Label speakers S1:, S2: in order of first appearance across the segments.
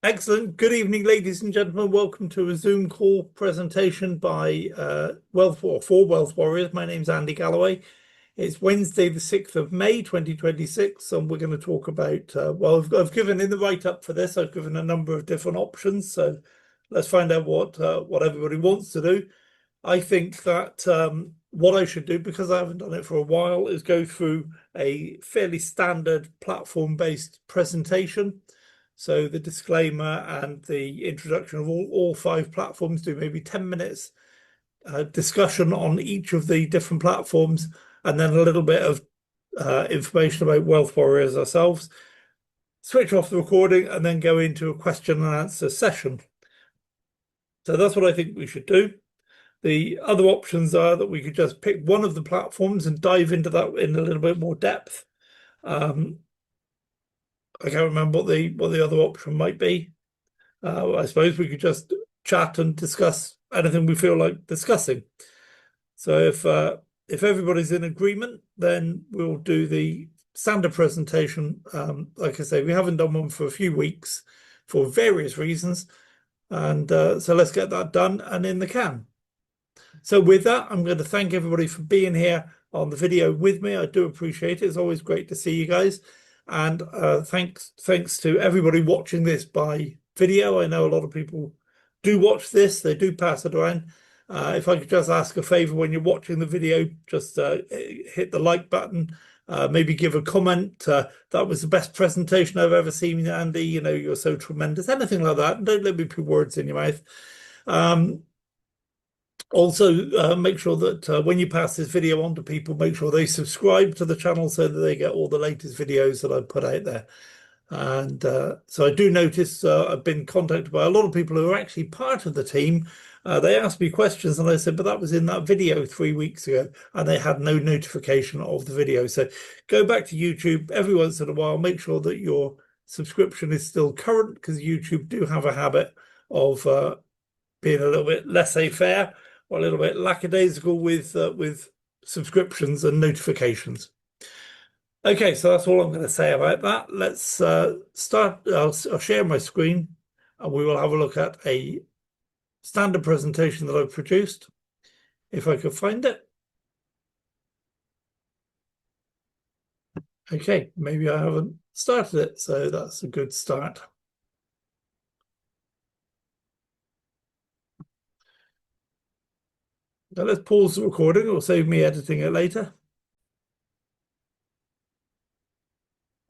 S1: Excellent. Good evening, ladies and gentlemen. Welcome to a Zoom call presentation by for Wealth Warriors. My name's Andy Galloway. It's Wednesday, the 6th of May, 2026, and we're going to talk about, I've given in the write-up for this, I've given a number of different options. So let's find out what everybody wants to do. I think that what I should do, because I haven't done it for a while, is go through a fairly standard platform-based presentation. So the disclaimer and the introduction of all 5 platforms, do maybe 10 minutes discussion on each of the different platforms, and then a little bit of information about Wealth Warriors ourselves. Switch off the recording and then go into a question and answer session. So that's what I think we should do. The other options are that we could just pick one of the platforms and dive into that in a little bit more depth. I can't remember what the other option might be. I suppose we could just chat and discuss anything we feel like discussing. So if everybody's in agreement, then we'll do the standard presentation. Like I say, we haven't done one for a few weeks for various reasons, and so let's get that done and in the can. So with that, I'm going to thank everybody for being here on the video with me. I do appreciate it. It's always great to see you guys. And thanks to everybody watching this by video. I know a lot of people do watch this. They do pass it around. If I could just ask a favor when you're watching the video, just hit the like button. Maybe give a comment. That was the best presentation I've ever seen, Andy. You know, you're so tremendous. Anything like that. Don't let me put words in your mouth. Also, make sure that when you pass this video on to people, make sure they subscribe to the channel so that they get all the latest videos that I put out there. And so I do notice I've been contacted by a lot of people who are actually part of the team. They asked me questions and I said, but that was in that video 3 weeks ago, and they had no notification of the video. So go back to YouTube every once in a while, make sure that your subscription is still current, because YouTube do have a habit of being a little bit laissez-faire, or a little bit lackadaisical with subscriptions and notifications. Okay, so that's all I'm going to say about that. Let's start. I'll share my screen and we will have a look at a standard presentation that I've produced, if I could find it. Okay, maybe I haven't started it, so that's a good start. Now let's pause the recording. It'll save me editing it later.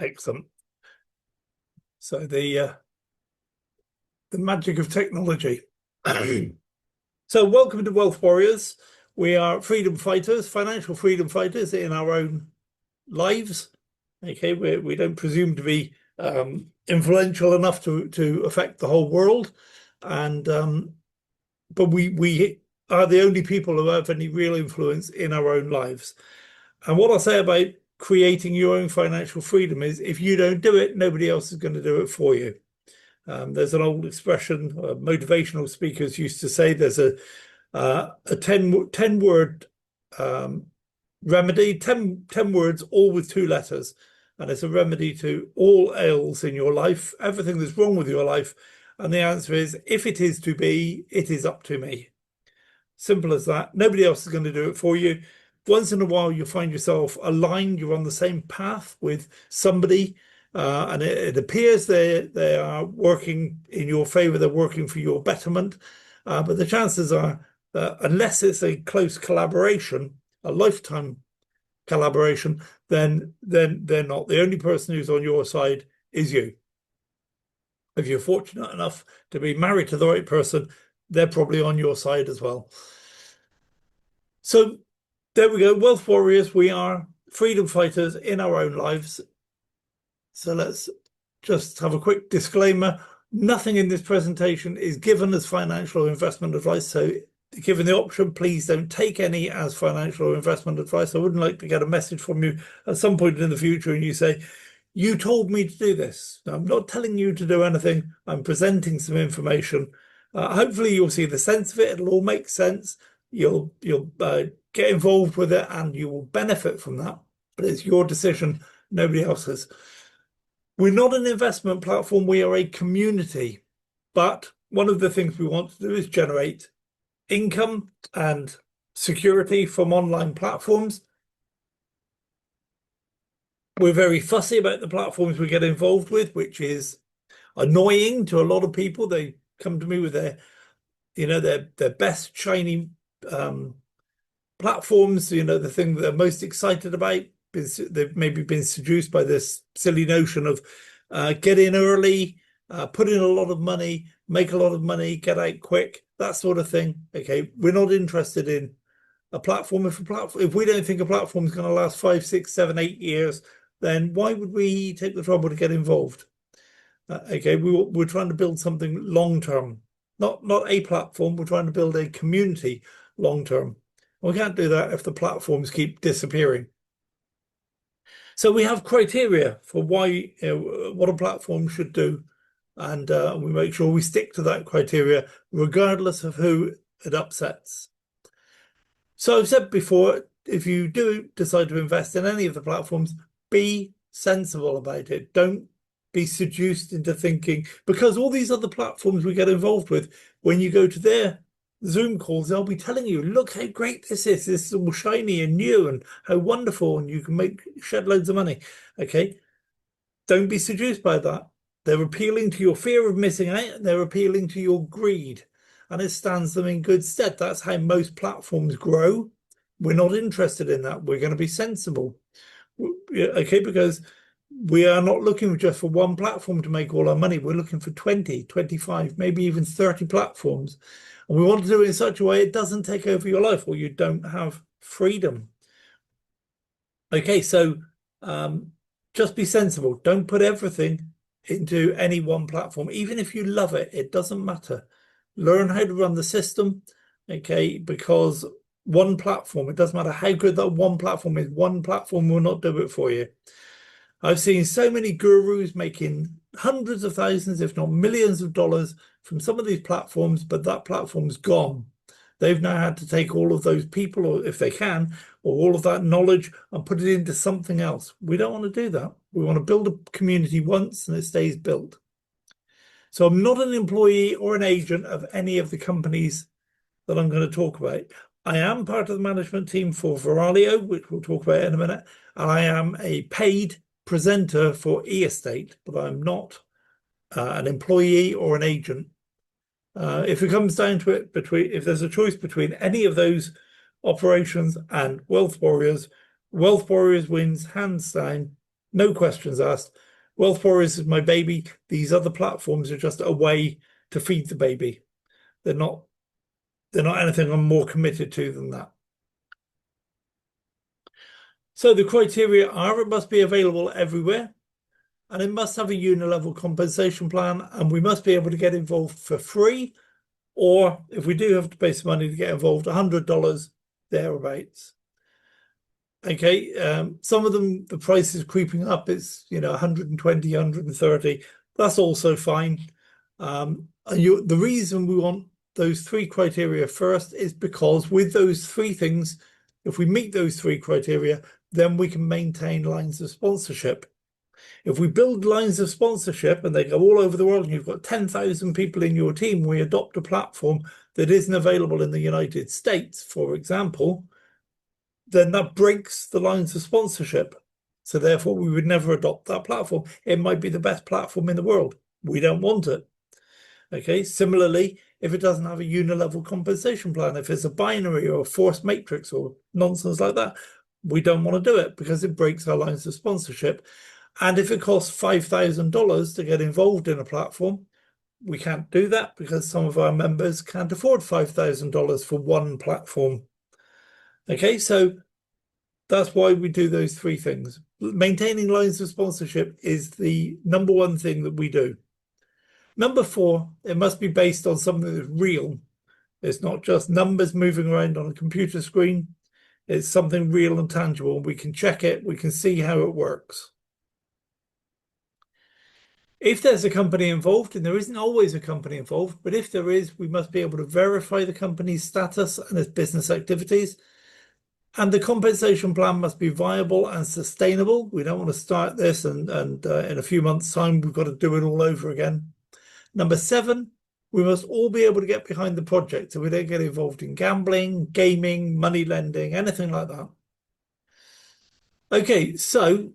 S1: Excellent. So the magic of technology. So welcome to Wealth Warriors. We are freedom fighters, financial freedom fighters in our own lives. Okay, we don't presume to be influential enough to affect the whole world, and but we are the only people who have any real influence in our own lives. And what I'll say about creating your own financial freedom is, if you don't do it, nobody else is going to do it for you. There's an old expression, motivational speakers used to say, there's a 10-word remedy, 10 words, all with 2 letters. And it's a remedy to all ails in your life, everything that's wrong with your life. And the answer is, if it is to be, it is up to me. Simple as that. Nobody else is going to do it for you. Once in a while, you'll find yourself aligned. You're on the same path with somebody, and it appears they are working in your favor. They're working for your betterment. But the chances are, unless it's a close collaboration, a lifetime collaboration, then they're not. The only person who's on your side is you. If you're fortunate enough to be married to the right person, they're probably on your side as well. So there we go. Wealth Warriors, we are freedom fighters in our own lives. So let's just have a quick disclaimer. Nothing in this presentation is given as financial or investment advice. So given the option, please don't take any as financial or investment advice. I wouldn't like to get a message from you at some point in the future and you say, you told me to do this. I'm not telling you to do anything. I'm presenting some information. Hopefully you'll see the sense of it. It'll all make sense. You'll get involved with it and you will benefit from that. But it's your decision, nobody else's. We're not an investment platform. We are a community. But one of the things we want to do is generate income and security from online platforms. We're very fussy about the platforms we get involved with, which is annoying to a lot of people. They come to me with their best shiny platforms, the thing that they're most excited about. They've maybe been seduced by this silly notion of get in early, put in a lot of money, make a lot of money, get out quick, that sort of thing. Okay, we're not interested in a platform. If we don't think a platform is going to last 5, 6, 7, 8 years, then why would we take the trouble to get involved? Okay, we're trying to build something long term, not a platform. We're trying to build a community long term. We can't do that if the platforms keep disappearing. So we have criteria for why what a platform should do, and we make sure we stick to that criteria regardless of who it upsets. So I've said before, if you do decide to invest in any of the platforms, be sensible about it. Don't be seduced into thinking, because all these other platforms we get involved with, when you go to their Zoom calls, they'll be telling you, look how great this is. This is all shiny and new and how wonderful, and you can shed loads of money. Okay, don't be seduced by that. They're appealing to your fear of missing out. They're appealing to your greed, and it stands them in good stead. That's how most platforms grow. We're not interested in that. We're going to be sensible. Okay, because we are not looking just for one platform to make all our money. We're looking for 20, 25, maybe even 30 platforms. And we want to do it in such a way it doesn't take over your life, or you don't have freedom. Okay, so just be sensible. Don't put everything into any one platform. Even if you love it, it doesn't matter. Learn how to run the system, okay, because one platform, it doesn't matter how good that one platform is, one platform will not do it for you. I've seen so many gurus making hundreds of thousands, if not millions of dollars from some of these platforms, but that platform's gone. They've now had to take all of those people, or if they can, or all of that knowledge and put it into something else. We don't want to do that. We want to build a community once and it stays built. So I'm not an employee or an agent of any of the companies that I'm going to talk about. I am part of the management team for Veralio, which we'll talk about in a minute, and I am a paid presenter for eEstate, but I'm not an employee or an agent. If it comes down to it, if there's a choice between any of those operations and Wealth Warriors wins hands down, no questions asked. Wealth Warriors is my baby. These other platforms are just a way to feed the baby. They're not anything I'm more committed to than that. So the criteria are, it must be available everywhere, and it must have a unilevel compensation plan, and we must be able to get involved for free, or if we do have to pay some money to get involved, $100 thereabouts. Okay, some of them, the price is creeping up. It's 120, 130. That's also fine. And the reason we want those three criteria first is because with those three things, if we meet those three criteria, then we can maintain lines of sponsorship. If we build lines of sponsorship and they go all over the world and you've got 10,000 people in your team, we adopt a platform that isn't available in the United States, for example, then that breaks the lines of sponsorship. So therefore, we would never adopt that platform. It might be the best platform in the world. We don't want it. Okay, similarly, if it doesn't have a unilevel compensation plan, if it's a binary or a forced matrix or nonsense like that, we don't want to do it because it breaks our lines of sponsorship. And if it costs $5,000 to get involved in a platform, we can't do that because some of our members can't afford $5,000 for one platform. Okay, so that's why we do those three things. Maintaining lines of sponsorship is the number one thing that we do. Number 4, it must be based on something that's real. It's not just numbers moving around on a computer screen. It's something real and tangible. We can check it. We can see how it works. If there's a company involved, and there isn't always a company involved, but if there is, we must be able to verify the company's status and its business activities. And the compensation plan must be viable and sustainable. We don't want to start this and in a few months' time, we've got to do it all over again. Number 7, We must all be able to get behind the project so we don't get involved in gambling, gaming, money lending, anything like that. Okay, so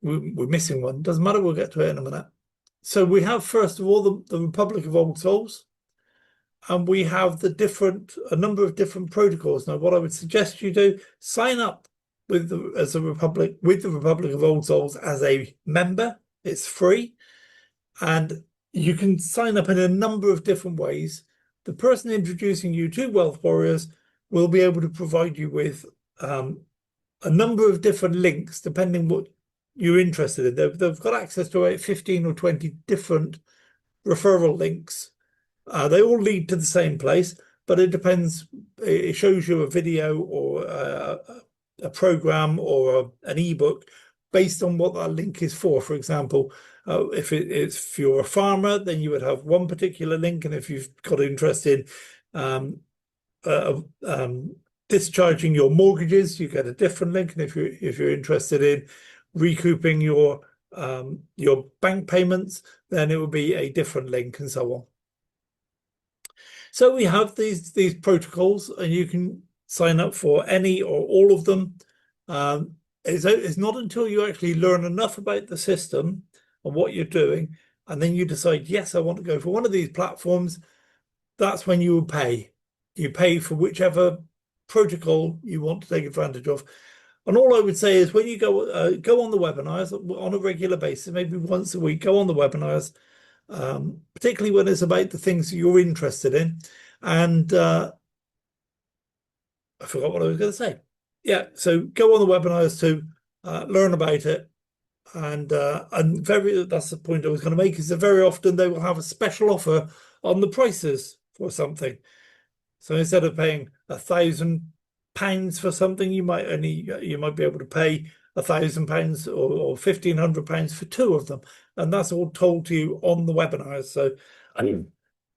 S1: we're missing one. Doesn't matter, we'll get to it in a minute. So we have, first of all, the Republic of Old Souls, and we have a number of different protocols. Now, what I would suggest you do, sign up with the Republic of Old Souls as a member. It's free, and you can sign up in a number of different ways. The person introducing you to Wealth Warriors will be able to provide you with a number of different links, depending what you're interested in. They've got access to about 15 or 20 different referral links. They all lead to the same place, but it depends. It shows you a video or a program or an ebook based on what that link is for. For example, if you're a farmer, then you would have one particular link, and if you've got interest in discharging your mortgages, you get a different link. And if you're interested in recouping your bank payments, then it will be a different link, and so on. So we have these protocols, and you can sign up for any or all of them. It's not until you actually learn enough about the system and what you're doing, and then you decide, yes, I want to go for one of these platforms, that's when you will pay. You pay for whichever protocol you want to take advantage of. And all I would say is, when you go on the webinars on a regular basis, maybe once a week, go on the webinars, particularly when it's about the things that you're interested in. And I forgot what I was going to say. Yeah, so go on the webinars to learn about it. And that's the point I was going to make, is that very often they will have a special offer on the prices for something. So instead of paying £1,000 for something, you might be able to pay £1,000 or £1,500 for two of them, and that's all told to you on the webinars. So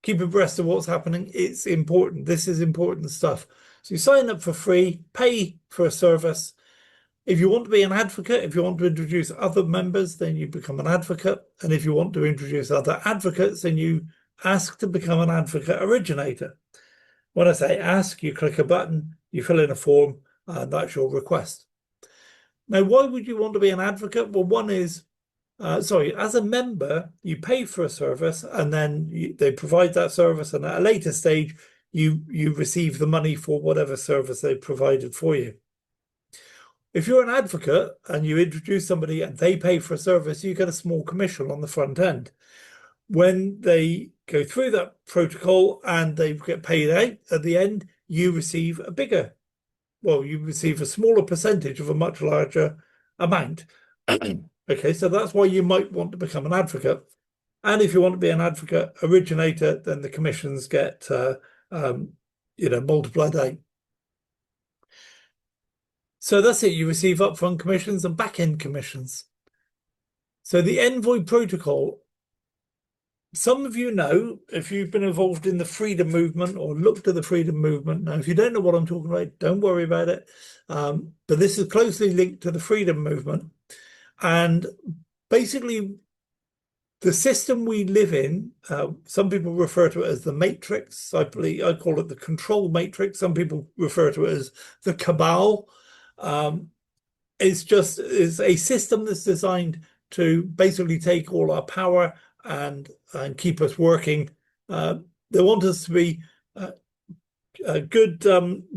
S1: keep abreast of what's happening. It's important. This is important stuff. So you sign up for free, pay for a service. If you want to be an advocate, if you want to introduce other members, then you become an advocate. And if you want to introduce other advocates, then you ask to become an advocate originator. When I say ask, you click a button, you fill in a form, and that's your request. Now, why would you want to be an advocate? Well, one is, as a member, you pay for a service, and then they provide that service, and at a later stage, you receive the money for whatever service they provided for you. If you're an advocate and you introduce somebody and they pay for a service, you get a small commission on the front end. When they go through that protocol and they get paid out at the end, you receive you receive a smaller percentage of a much larger amount. Okay, so that's why you might want to become an advocate. And if you want to be an advocate originator, then the commissions get multiplied out. So that's it. You receive upfront commissions and back-end commissions. So the Envoy protocol, some of you know, if you've been involved in the freedom movement or looked at the freedom movement. Now, if you don't know what I'm talking about, don't worry about it. But this is closely linked to the freedom movement. And basically, the system we live in, some people refer to it as the matrix. I call it the control matrix. Some people refer to it as the cabal. It's a system that's designed to basically take all our power and keep us working. They want us to be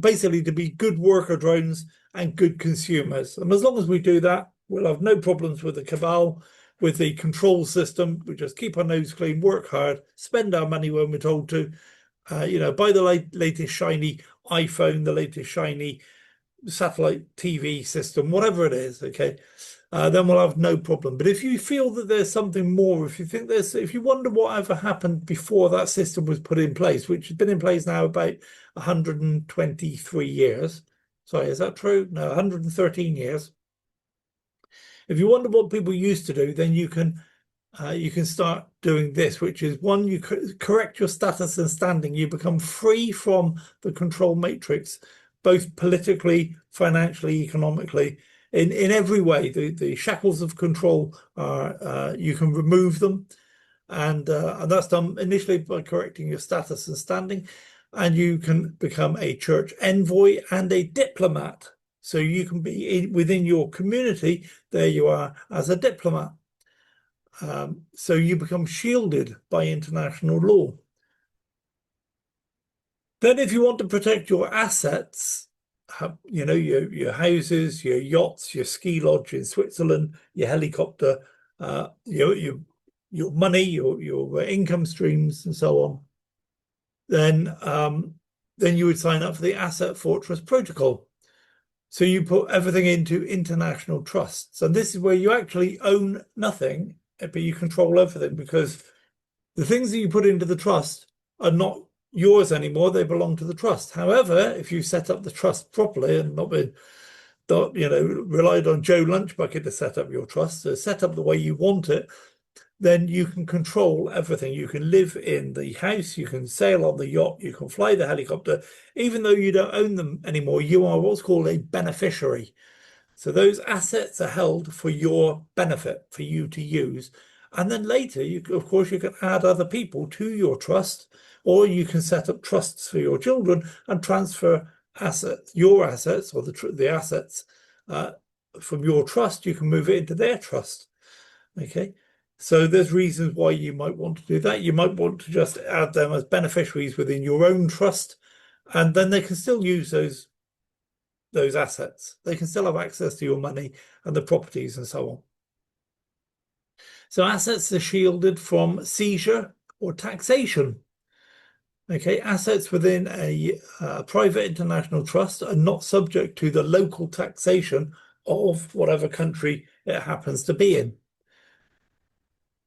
S1: basically to be good worker drones and good consumers. And as long as we do that, we'll have no problems with the cabal, with the control system. We just keep our nose clean, work hard, spend our money when we're told to, buy the latest shiny iPhone, the latest shiny satellite TV system, whatever it is, okay, then we'll have no problem. But if you feel that there's something more, if you wonder whatever happened before that system was put in place, which has been in place now about 123 years. Sorry, is that true? No, 113 years. If you wonder what people used to do, then you can start doing this, which is, one, you correct your status and standing. You become free from the control matrix, both politically, financially, economically, in every way. The shackles of control are, you can remove them. And that's done initially by correcting your status and standing, and you can become a church envoy and a diplomat. So you can be within your community. There you are as a diplomat. So you become shielded by international law. Then if you want to protect your assets, you know, your houses, your yachts, your ski lodge in Switzerland, your helicopter, your money, your income streams, and so on, then you would sign up for the Asset Fortress Protocol. So you put everything into international trusts, and this is where you actually own nothing, but you control everything, because the things that you put into the trust are not yours anymore, they belong to the trust. However, if you set up the trust properly and not relied on Joe Lunchbucket to set up your trust, so set up the way you want it, then you can control everything. You can live in the house, you can sail on the yacht, you can fly the helicopter. Even though you don't own them anymore, you are what's called a beneficiary. So those assets are held for your benefit, for you to use. And then later, of course, you can add other people to your trust, or you can set up trusts for your children and transfer your assets, or the assets from your trust. You can move it into their trust. Okay. So there's reasons why you might want to do that. You might want to just add them as beneficiaries within your own trust, and then they can still use those assets. They can still have access to your money and the properties and so on. So assets are shielded from seizure or taxation. Okay, assets within a private international trust are not subject to the local taxation of whatever country it happens to be in.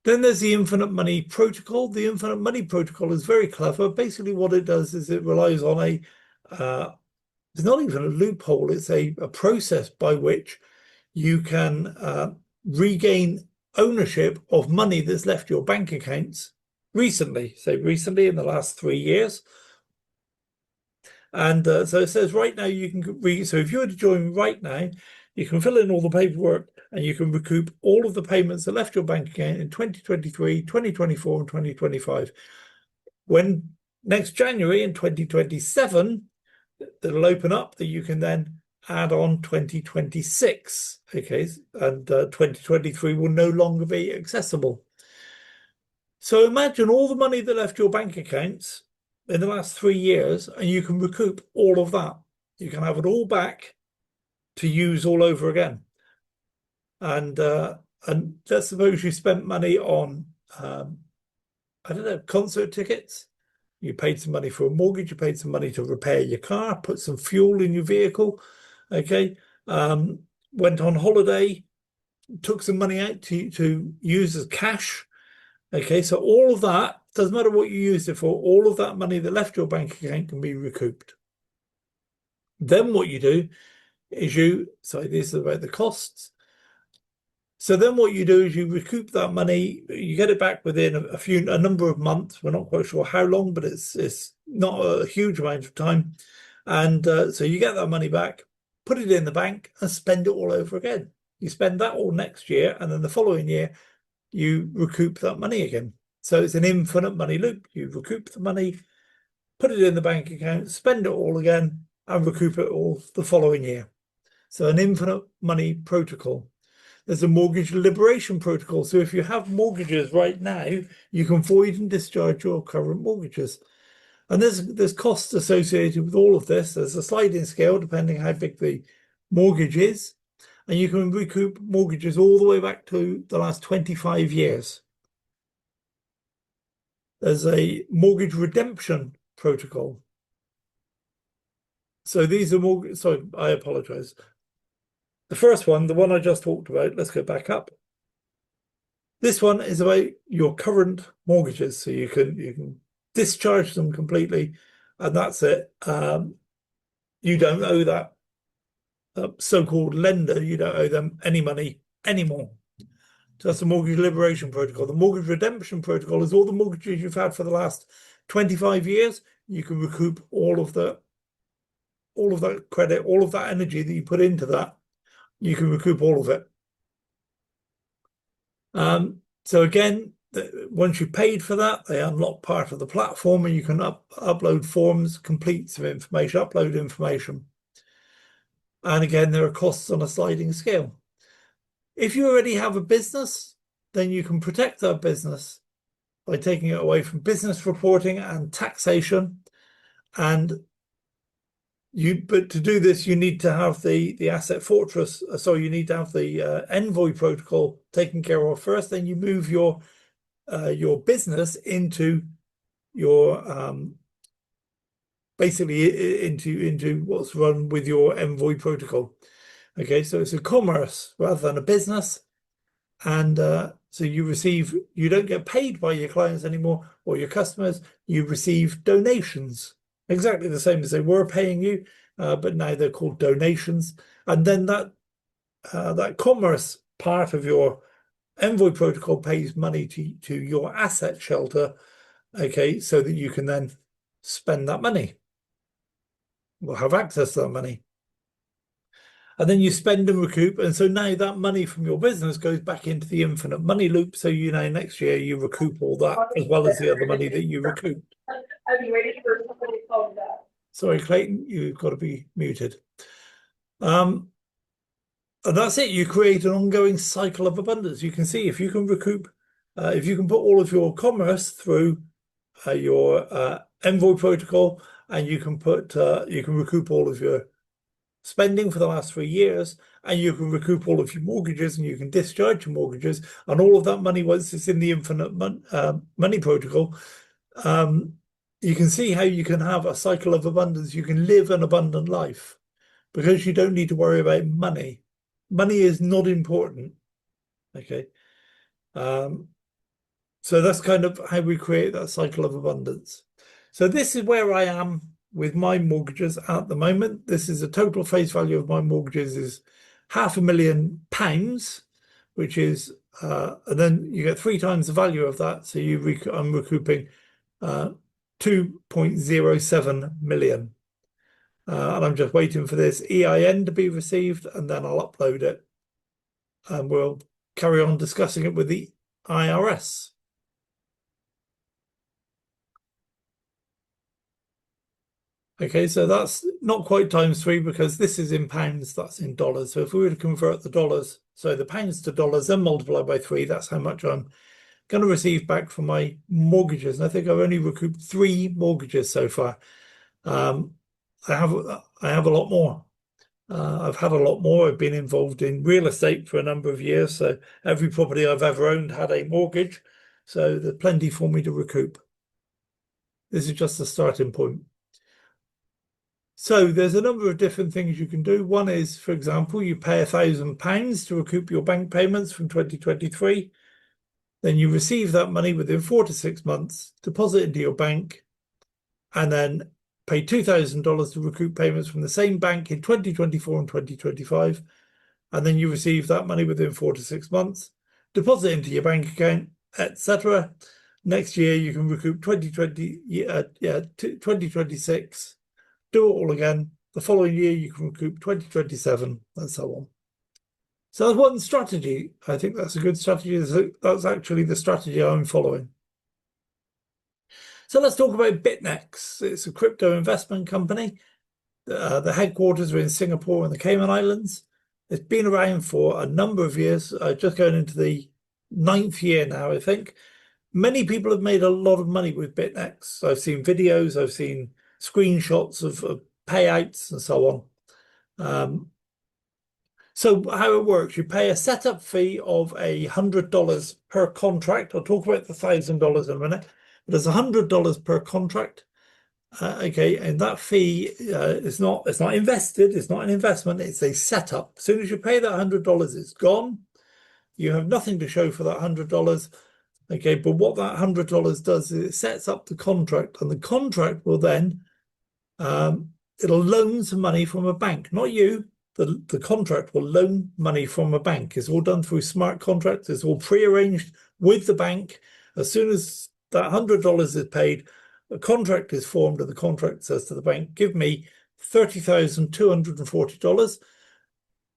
S1: Then there's the Infinite Money Protocol. The Infinite Money Protocol is very clever. Basically, what it does is it relies on it's not even a loophole, it's a process by which you can regain ownership of money that's left your bank accounts recently, in the last 3 years. And so it says right now you can so if you were to join right now, you can fill in all the paperwork and you can recoup all of the payments that left your bank account in 2023, 2024, and 2025. When next January in 2027, it'll open up that you can then add on 2026. Okay, and 2023 will no longer be accessible. So imagine all the money that left your bank accounts in the last 3 years, and you can recoup all of that. You can have it all back to use all over again. And let's suppose you spent money on I don't know, concert tickets. You paid some money for a mortgage, you paid some money to repair your car, put some fuel in your vehicle, okay? Went on holiday, took some money out to use as cash, okay? So all of that, doesn't matter what you used it for, all of that money that left your bank account can be recouped. Then what you do is these are about the costs. So then what you do is you recoup that money, you get it back within a number of months. We're not quite sure how long, but it's not a huge amount of time. And so you get that money back, put it in the bank and spend it all over again. You spend that all next year, and then the following year, you recoup that money again. So it's an infinite money loop. You recoup the money, put it in the bank account, spend it all again, and recoup it all the following year. So an infinite money protocol. There's a mortgage liberation protocol. So if you have mortgages right now, you can void and discharge your current mortgages. And there's costs associated with all of this. There's a sliding scale depending how big the mortgage is. And you can recoup mortgages all the way back to the last 25 years. There's a mortgage redemption protocol. So these are sorry, I apologize. The first one, the one I just talked about, let's go back up. This one is about your current mortgages. So you can discharge them completely, and that's it. You don't owe that so-called lender, you don't owe them any money anymore. So that's the mortgage liberation protocol. The mortgage redemption protocol is all the mortgages you've had for the last 25 years. You can recoup all of that credit, all of that energy that you put into that. You can recoup all of it. So again, once you've paid for that, they unlock part of the platform and you can upload forms, complete some information, upload information. And again, there are costs on a sliding scale. If you already have a business, then you can protect that business by taking it away from business reporting and taxation. But to do this, you need to have the Asset Fortress. So you need to have the Envoy protocol taken care of first. Then you move your business into your basically into what's run with your Envoy protocol. Okay, so it's a commerce rather than a business, and so you don't get paid by your clients anymore or your customers. You receive donations, exactly the same as they were paying you, but now they're called donations. And then that commerce part of your Envoy protocol pays money to your asset shelter, okay, so that you can then spend that money. We'll have access to that money. And then you spend and recoup. And so now that money from your business goes back into the infinite money loop. So next year you recoup all that as well as the other money that you recouped.
S2: Are you ready for somebody to call that?
S1: Sorry, Clayton, you've got to be muted. And that's it. You create an ongoing cycle of abundance. You can see if you can recoup, if you can put all of your commerce through your Envoy protocol, and you can recoup all of your spending for the last 3 years, and you can recoup all of your mortgages, and you can discharge your mortgages, and all of that money, once it's in the infinite money protocol, you can see how you can have a cycle of abundance. You can live an abundant life because you don't need to worry about money. Money is not important. Okay. So that's kind of how we create that cycle of abundance. So this is where I am with my mortgages at the moment. This is the total face value of my mortgages is £500,000, which is, and then you get 3 times the value of that. So I'm recouping 2.07 million. And I'm just waiting for this EIN to be received, and then I'll upload it. And we'll carry on discussing it with the IRS. Okay, so that's not quite times 3 because this is in pounds, that's in dollars. So if we were to convert the dollars, so the pounds to dollars, then multiply by 3, that's how much I'm going to receive back from my mortgages. And I think I've only recouped 3 mortgages so far. I have a lot more. I've had a lot more. I've been involved in real estate for a number of years. So every property I've ever owned had a mortgage. So there's plenty for me to recoup. This is just the starting point. So there's a number of different things you can do. One is, for example, you pay £1,000 to recoup your bank payments from 2023. Then you receive that money within 4 to 6 months, deposit into your bank, and then pay $2,000 to recoup payments from the same bank in 2024 and 2025. And then you receive that money within 4 to 6 months, deposit into your bank account, etc. Next year, you can recoup 2026. Do it all again. The following year, you can recoup 2027 and so on. So that's one strategy. I think that's a good strategy. That's actually the strategy I'm following. So let's talk about BitNEX. It's a crypto investment company. The headquarters are in Singapore and the Cayman Islands. It's been around for a number of years, just going into the 9th year now, I think. Many people have made a lot of money with BitNEX. I've seen videos, I've seen screenshots of payouts and so on. So how it works, you pay a setup fee of $100 per contract. I'll talk about the $1,000 in a minute, but it's $100 per contract. Okay, and that fee is not invested, it's not an investment, it's a setup. As soon as you pay that $100, it's gone. You have nothing to show for that $100. Okay, but what that $100 does is it sets up the contract, and the contract will then it'll loan some money from a bank, not you. The contract will loan money from a bank. It's all done through smart contracts. It's all pre-arranged with the bank. As soon as that $100 is paid, a contract is formed, and the contract says to the bank, give me $30,240.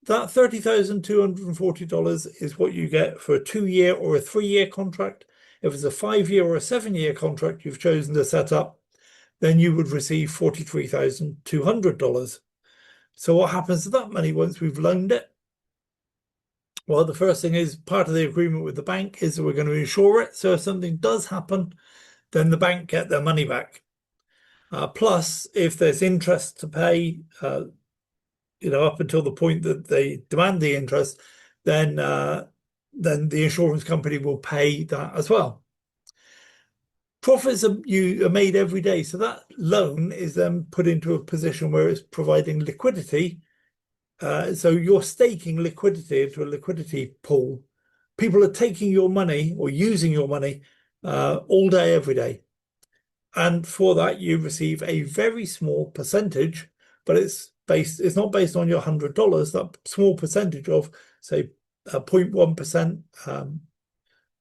S1: That $30,240 is what you get for a 2-year or a 3-year contract. If it's a 5-year or a 7-year contract you've chosen to set up, then you would receive $43,200. So what happens to that money once we've loaned it? Well, the first thing is part of the agreement with the bank is that we're going to insure it. So if something does happen, then the bank get their money back. Plus, if there's interest to pay, up until the point that they demand the interest, then the insurance company will pay that as well. Profits are made every day, so that loan is then put into a position where it's providing liquidity. So you're staking liquidity into a liquidity pool. People are taking your money or using your money all day, every day. And for that, you receive a very small percentage, but it's not based on your $100. That small percentage of, say, 0.1%,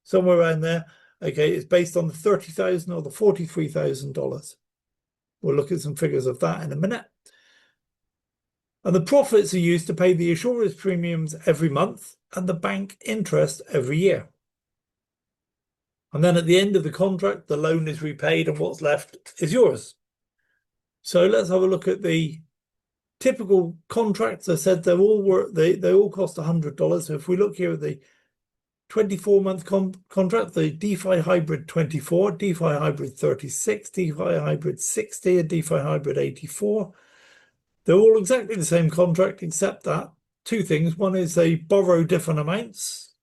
S1: somewhere around there. Okay, it's based on the $30,000 or the $43,000. We'll look at some figures of that in a minute. And the profits are used to pay the insurance premiums every month and the bank interest every year. And then at the end of the contract, the loan is repaid and what's left is yours. So let's have a look at the typical contracts. I said they all cost $100. So if we look here at the 24-month contract, the DeFi Hybrid 24, DeFi Hybrid 36, DeFi Hybrid 60, and DeFi Hybrid 84. They're all exactly the same contract, except that two things. One is they borrow different amounts.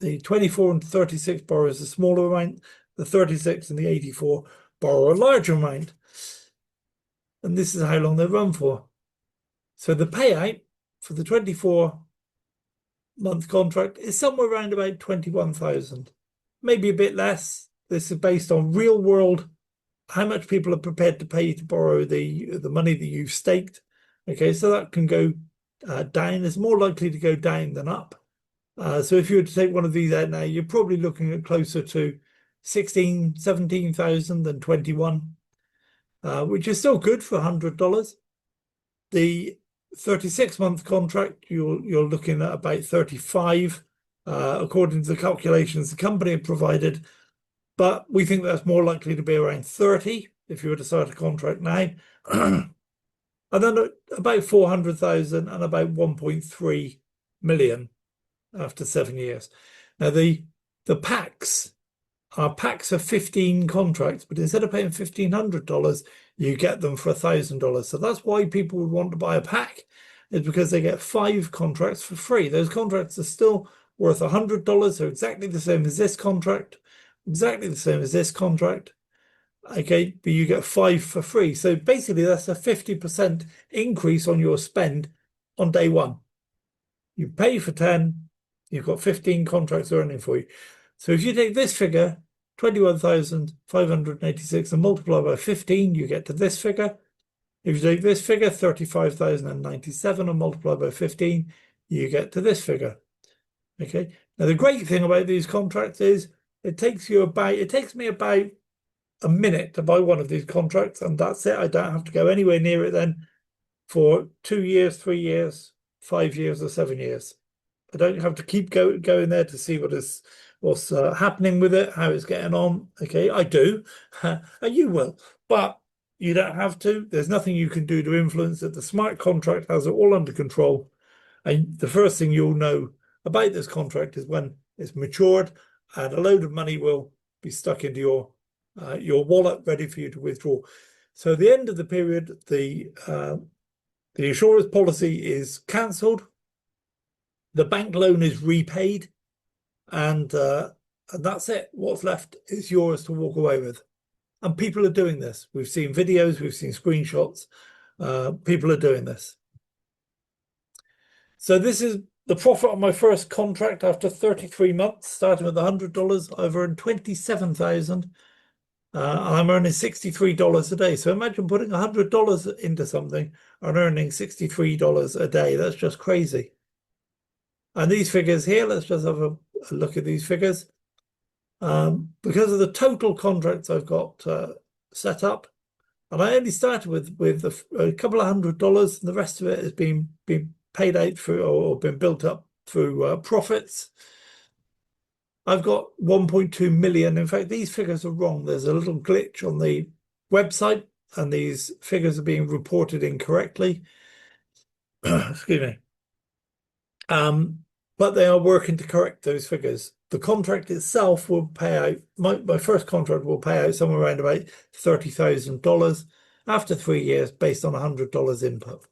S1: The 24 and 36 borrows a smaller amount. The 36 and the 84 borrow a larger amount. And this is how long they run for. So the payout for the 24-month contract is somewhere around about 21,000, maybe a bit less. This is based on real world, how much people are prepared to pay to borrow the money that you've staked. Okay, so that can go down. It's more likely to go down than up. So if you were to take one of these out now, you're probably looking at closer to 16, 17,000 than 21, which is still good for $100. The 36-month contract, you're looking at about 35, according to the calculations the company had provided. But we think that's more likely to be around 30 if you were to start a contract now. And then about 400,000 and about 1.3 million after 7 years. Now the packs are packs of 15 contracts, but instead of paying $1,500, you get them for $1,000. So that's why people would want to buy a pack, is because they get 5 contracts for free. Those contracts are still worth $100. They're exactly the same as this contract, exactly the same as this contract. Okay, but you get 5 for free. So basically that's a 50% increase on your spend on day one. You pay for 10, you've got 15 contracts earning for you. So if you take this figure, 21,586, and multiply by 15, you get to this figure. If you take this figure, 35,097, and multiply by 15, you get to this figure. Okay. Now the great thing about these contracts is it takes me about a minute to buy one of these contracts, and that's it. I don't have to go anywhere near it then for 2 years, 3 years, 5 years, or 7 years. I don't have to keep going there to see what's happening with it, how it's getting on. Okay, I do, and you will, but you don't have to. There's nothing you can do to influence it. The smart contract has it all under control, and the first thing you'll know about this contract is when it's matured, and a load of money will be stuck into your wallet, ready for you to withdraw. So at the end of the period, the insurance policy is cancelled. The bank loan is repaid, and that's it. What's left is yours to walk away with. And people are doing this. We've seen videos, we've seen screenshots. People are doing this. So this is the profit on my first contract after 33 months, starting with $100. I've earned $27,000. I'm earning $63 a day. So imagine putting $100 into something and earning $63 a day. That's just crazy. And these figures here, let's just have a look at these figures. Because of the total contracts I've got set up, and I only started with a couple of $100, and the rest of it has been paid out through or been built up through profits. I've got 1.2 million. In fact, these figures are wrong. There's a little glitch on the website, and these figures are being reported incorrectly. Excuse me. But they are working to correct those figures. The contract itself will pay out, my first contract will pay out somewhere around about $30,000 after 3 years based on $100 input.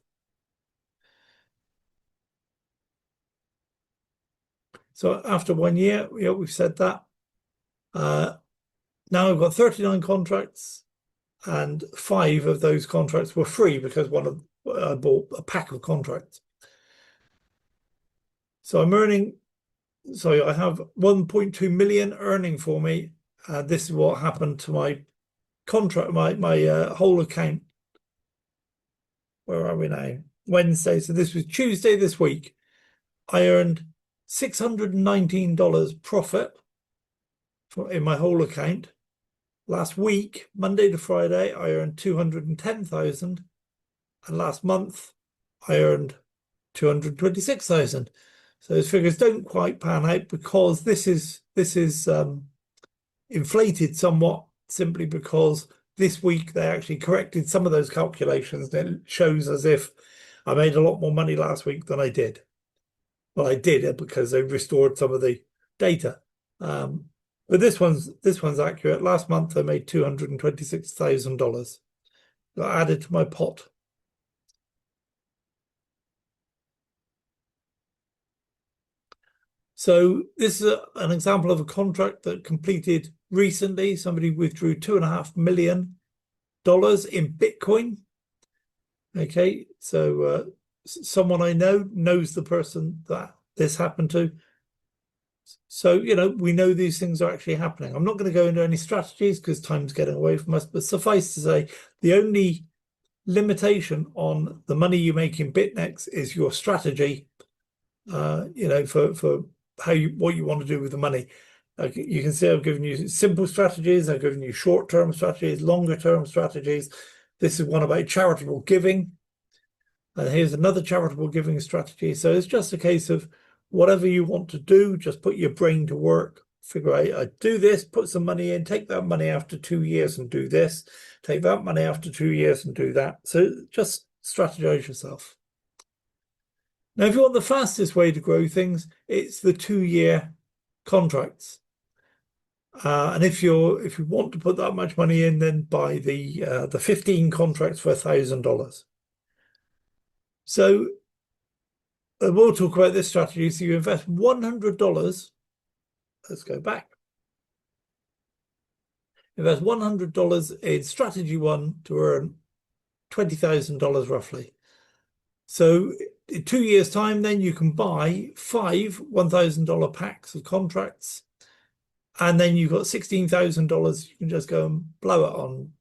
S1: So after 1 year, we've said that. Now I've got 39 contracts, and 5 of those contracts were free because I bought a pack of contracts. So I have 1.2 million earning for me. This is what happened to my contract, my whole account. Where are we now? Wednesday. So this was Tuesday this week. I earned $619 profit in my whole account. Last week, Monday to Friday, I earned 210,000, and last month I earned 226,000. So those figures don't quite pan out because this is inflated somewhat, simply because this week they actually corrected some of those calculations. And it shows as if I made a lot more money last week than I did. Well, I did because they restored some of the data. But this one's accurate. Last month I made $226,000. Got added to my pot. So this is an example of a contract that completed recently. Somebody withdrew $2.5 million in Bitcoin. Okay, so someone I know knows the person that this happened to. So, we know these things are actually happening. I'm not going to go into any strategies because time's getting away from us, but suffice to say, the only limitation on the money you make in BitNex is your strategy, for what you want to do with the money. You can see I've given you simple strategies, I've given you short-term strategies, longer-term strategies. This is one about charitable giving. And here's another charitable giving strategy. So it's just a case of whatever you want to do, just put your brain to work, figure out, I do this, put some money in, take that money after 2 years and do this, take that money after 2 years and do that. So just strategize yourself. Now, if you want the fastest way to grow things, it's the 2-year contracts. And if you want to put that much money in, then buy the 15 contracts for $1,000. So we'll talk about this strategy. So you invest $100. Let's go back. Invest $100 in strategy 1 to earn $20,000 roughly. So in 2 years' time, then you can buy 5 $1,000 packs of contracts, and then you've got $16,000. You can just go and blow it on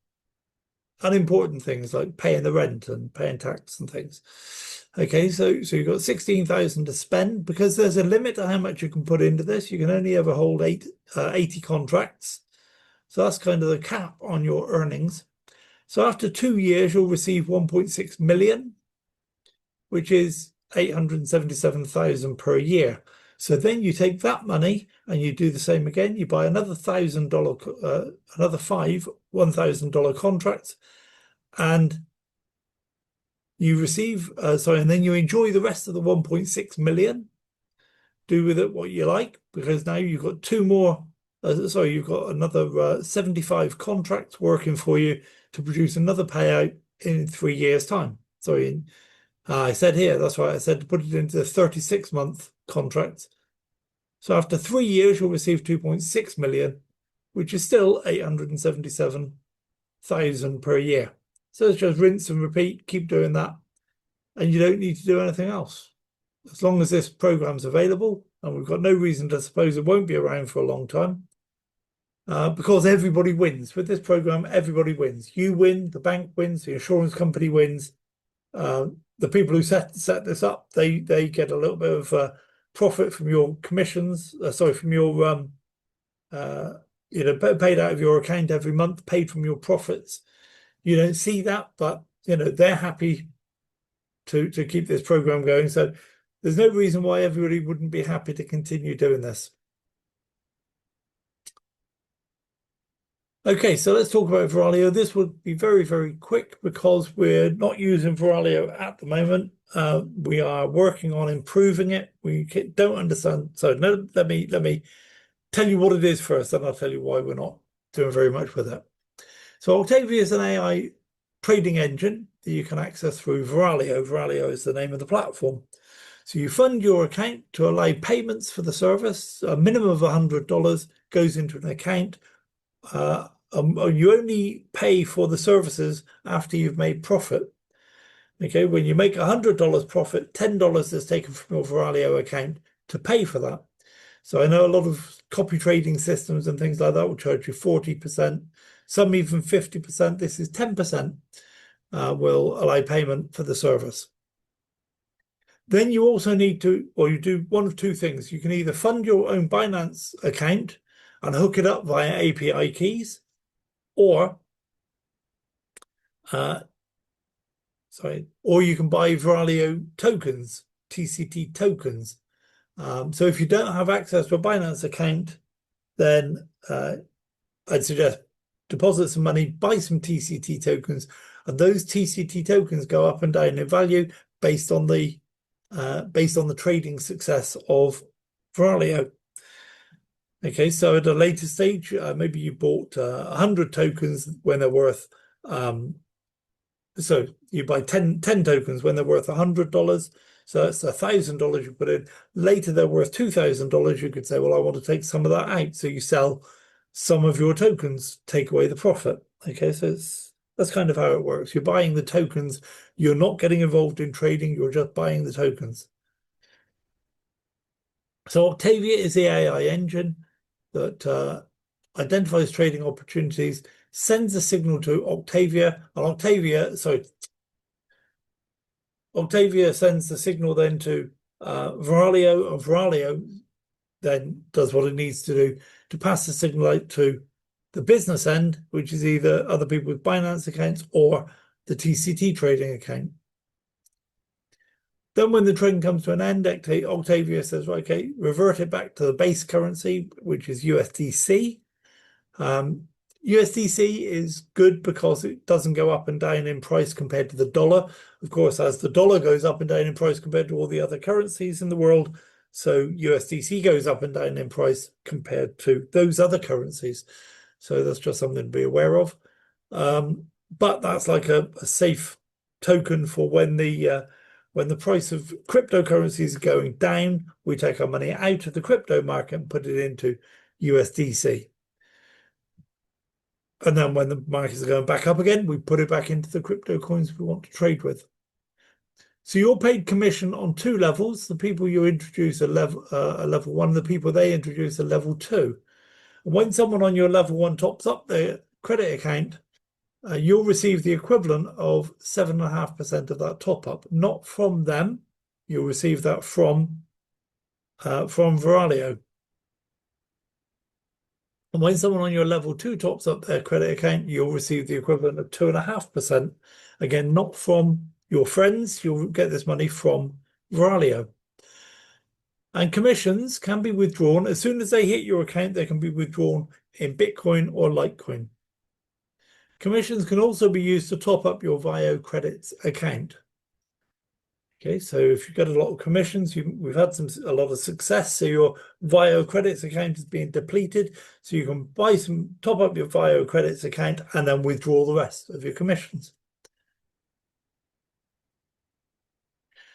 S1: unimportant things like paying the rent and paying tax and things. Okay, so you've got 16,000 to spend, because there's a limit to how much you can put into this. You can only ever hold 80 contracts. So that's kind of the cap on your earnings. So after 2 years, you'll receive 1.6 million, which is 877,000 per year. So then you take that money and you do the same again. You buy another $1,000, another 5 $1,000 contracts, and you receive, and then you enjoy the rest of the 1.6 million. Do with it what you like, because now you've got you've got another 75 contracts working for you to produce another payout in 3 years' time. Sorry, I said here, that's right, I said to put it into 36-month contracts. So after 3 years, you'll receive 2.6 million, which is still 877,000 per year. So it's just rinse and repeat, keep doing that, and you don't need to do anything else. As long as this program's available, and we've got no reason to suppose it won't be around for a long time, because everybody wins. With this program, everybody wins. You win, the bank wins, the insurance company wins. The people who set this up, they get a little bit of profit from your commissions, from your paid out of your account every month, paid from your profits. You don't see that, but they're happy to keep this program going. So there's no reason why everybody wouldn't be happy to continue doing this. Okay, so let's talk about Veralio. This would be very, very quick because we're not using Veralio at the moment. We are working on improving it. We don't understand. So no, let me tell you what it is first, and I'll tell you why we're not doing very much with it. So Octavia is an AI trading engine that you can access through Veralio. Veralio is the name of the platform. So you fund your account to allow payments for the service. A minimum of $100 goes into an account. You only pay for the services after you've made profit. Okay, when you make $100 profit, $10 is taken from your Veralio account to pay for that. So I know a lot of copy trading systems and things like that will charge you 40%, some even 50%. This is 10% will allow payment for the service. Then you also need to, or you do one of two things. You can either fund your own Binance account and hook it up via API keys, or or you can buy Veralio tokens, TCT tokens. So if you don't have access to a Binance account, then I'd suggest deposit some money, buy some TCT tokens, and those TCT tokens go up and down in value based on the trading success of Veralio. Okay, so at a later stage, maybe you bought 100 tokens when they're worth, so you buy 10 tokens when they're worth $100. So that's $1,000 you put in. Later, they're worth $2,000. You could say, well, I want to take some of that out. So you sell some of your tokens, take away the profit. Okay, so that's kind of how it works. You're buying the tokens. You're not getting involved in trading. You're just buying the tokens. So Octavia is the AI engine that identifies trading opportunities, sends a signal to Octavia, and Octavia sends the signal then to Veralio, and Veralio then does what it needs to do to pass the signal out to the business end, which is either other people with Binance accounts or the TCT trading account. Then when the trading comes to an end, Octavia says, okay, revert it back to the base currency, which is USDC. USDC is good because it doesn't go up and down in price compared to the dollar. Of course, as the dollar goes up and down in price compared to all the other currencies in the world, so USDC goes up and down in price compared to those other currencies. So that's just something to be aware of. But that's like a safe token for when the price of cryptocurrencies are going down, we take our money out of the crypto market and put it into USDC. And then when the markets are going back up again, we put it back into the crypto coins we want to trade with. So you're paid commission on two levels. The people you introduce are level 1, the people they introduce are level 2. And when someone on your level 1 tops up their credit account, you'll receive the equivalent of 7.5% of that top up, not from them. You'll receive that from Veralio. And when someone on your level 2 tops up their credit account, you'll receive the equivalent of 2.5%. Again, not from your friends. You'll get this money from Veralio. And commissions can be withdrawn. As soon as they hit your account, they can be withdrawn in Bitcoin or Litecoin. Commissions can also be used to top up your VIO credits account. Okay, so if you get a lot of commissions, we've had a lot of success. So your VIO credits account is being depleted. So you can top up your VIO credits account and then withdraw the rest of your commissions.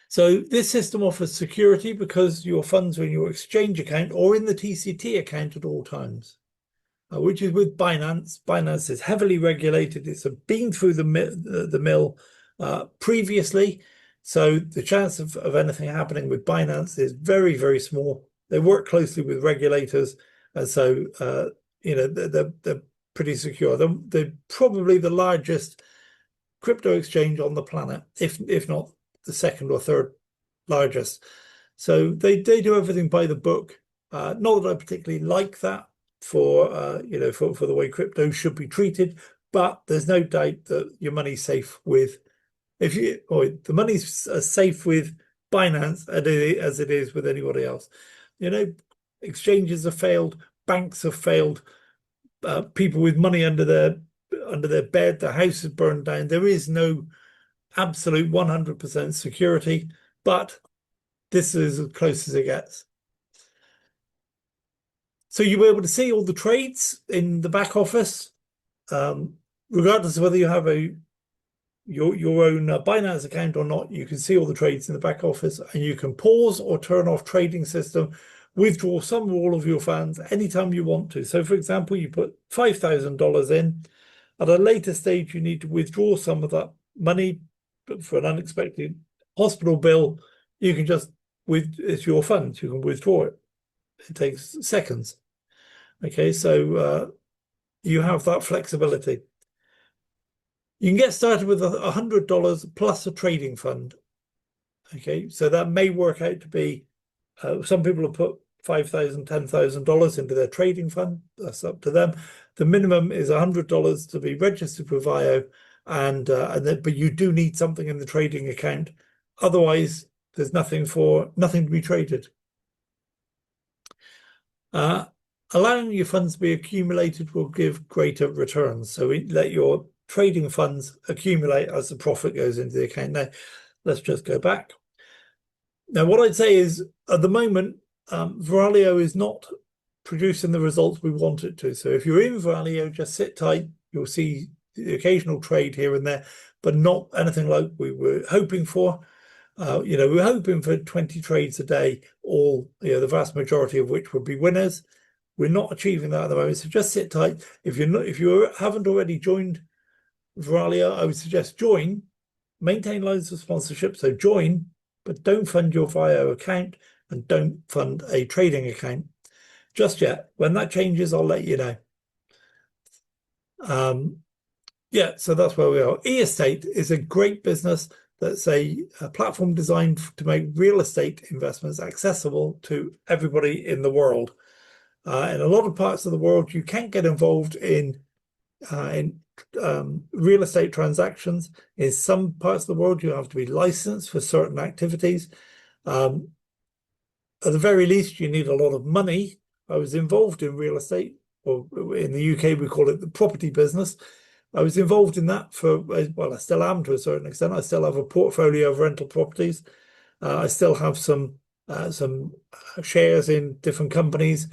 S1: So this system offers security because your funds are in your exchange account or in the TCT account at all times, which is with Binance. Binance is heavily regulated. It's been through the mill previously. So the chance of anything happening with Binance is very, very small. They work closely with regulators. And so, they're pretty secure. They're probably the largest crypto exchange on the planet, if not the second or third largest. So they do everything by the book. Not that I particularly like that for the way crypto should be treated, but there's no doubt that your money's safe with the money's as safe with Binance as it is with anybody else. Exchanges have failed, banks have failed, people with money under their bed, the house is burned down. There is no absolute 100% security, but this is as close as it gets. So you'll be able to see all the trades in the back office, regardless of whether you have your own Binance account or not. You can see all the trades in the back office, and you can pause or turn off trading system, withdraw some or all of your funds anytime you want to. So, for example, you put $5,000 in. At a later stage, you need to withdraw some of that money for an unexpected hospital bill. You can just it's your funds. You can withdraw it. It takes seconds. Okay, so you have that flexibility. You can get started with $100 plus a trading fund. Okay, so that may work out to be, some people have put $5,000, $10,000 into their trading fund. That's up to them. The minimum is $100 to be registered with VIO, but you do need something in the trading account. Otherwise, there's nothing to be traded. Allowing your funds to be accumulated will give greater returns. So let your trading funds accumulate as the profit goes into the account. Now, let's just go back. Now, what I'd say is, at the moment, Veralio is not producing the results we want it to. So if you're in Veralio, just sit tight. You'll see the occasional trade here and there, but not anything like we were hoping for. We were hoping for 20 trades a day, all the vast majority of which would be winners. We're not achieving that at the moment, so just sit tight. If you haven't already joined Veralio, I would suggest join. Maintain loads of sponsorship, so join, but don't fund your VIO account and don't fund a trading account just yet. When that changes, I'll let you know. Yeah, so that's where we are. eEstate is a great business. That's a platform designed to make real estate investments accessible to everybody in the world. In a lot of parts of the world, you can't get involved in real estate transactions. In some parts of the world, you have to be licensed for certain activities. At the very least, you need a lot of money. I was involved in real estate, or in the UK, we call it the property business. I was involved in that I still am to a certain extent. I still have a portfolio of rental properties. I still have some shares in different companies.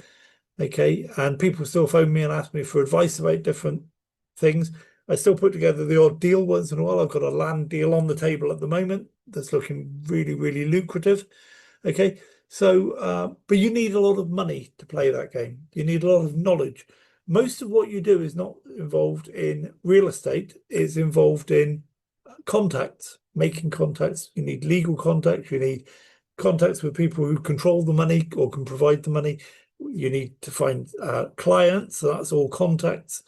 S1: Okay, and people still phone me and ask me for advice about different things. I still put together the odd deal once in a while. I've got a land deal on the table at the moment that's looking really, really lucrative. Okay, so but you need a lot of money to play that game. You need a lot of knowledge. Most of what you do is not involved in real estate. It's involved in contacts, making contacts. You need legal contacts. You need contacts with people who control the money or can provide the money. You need to find clients. So that's all contacts.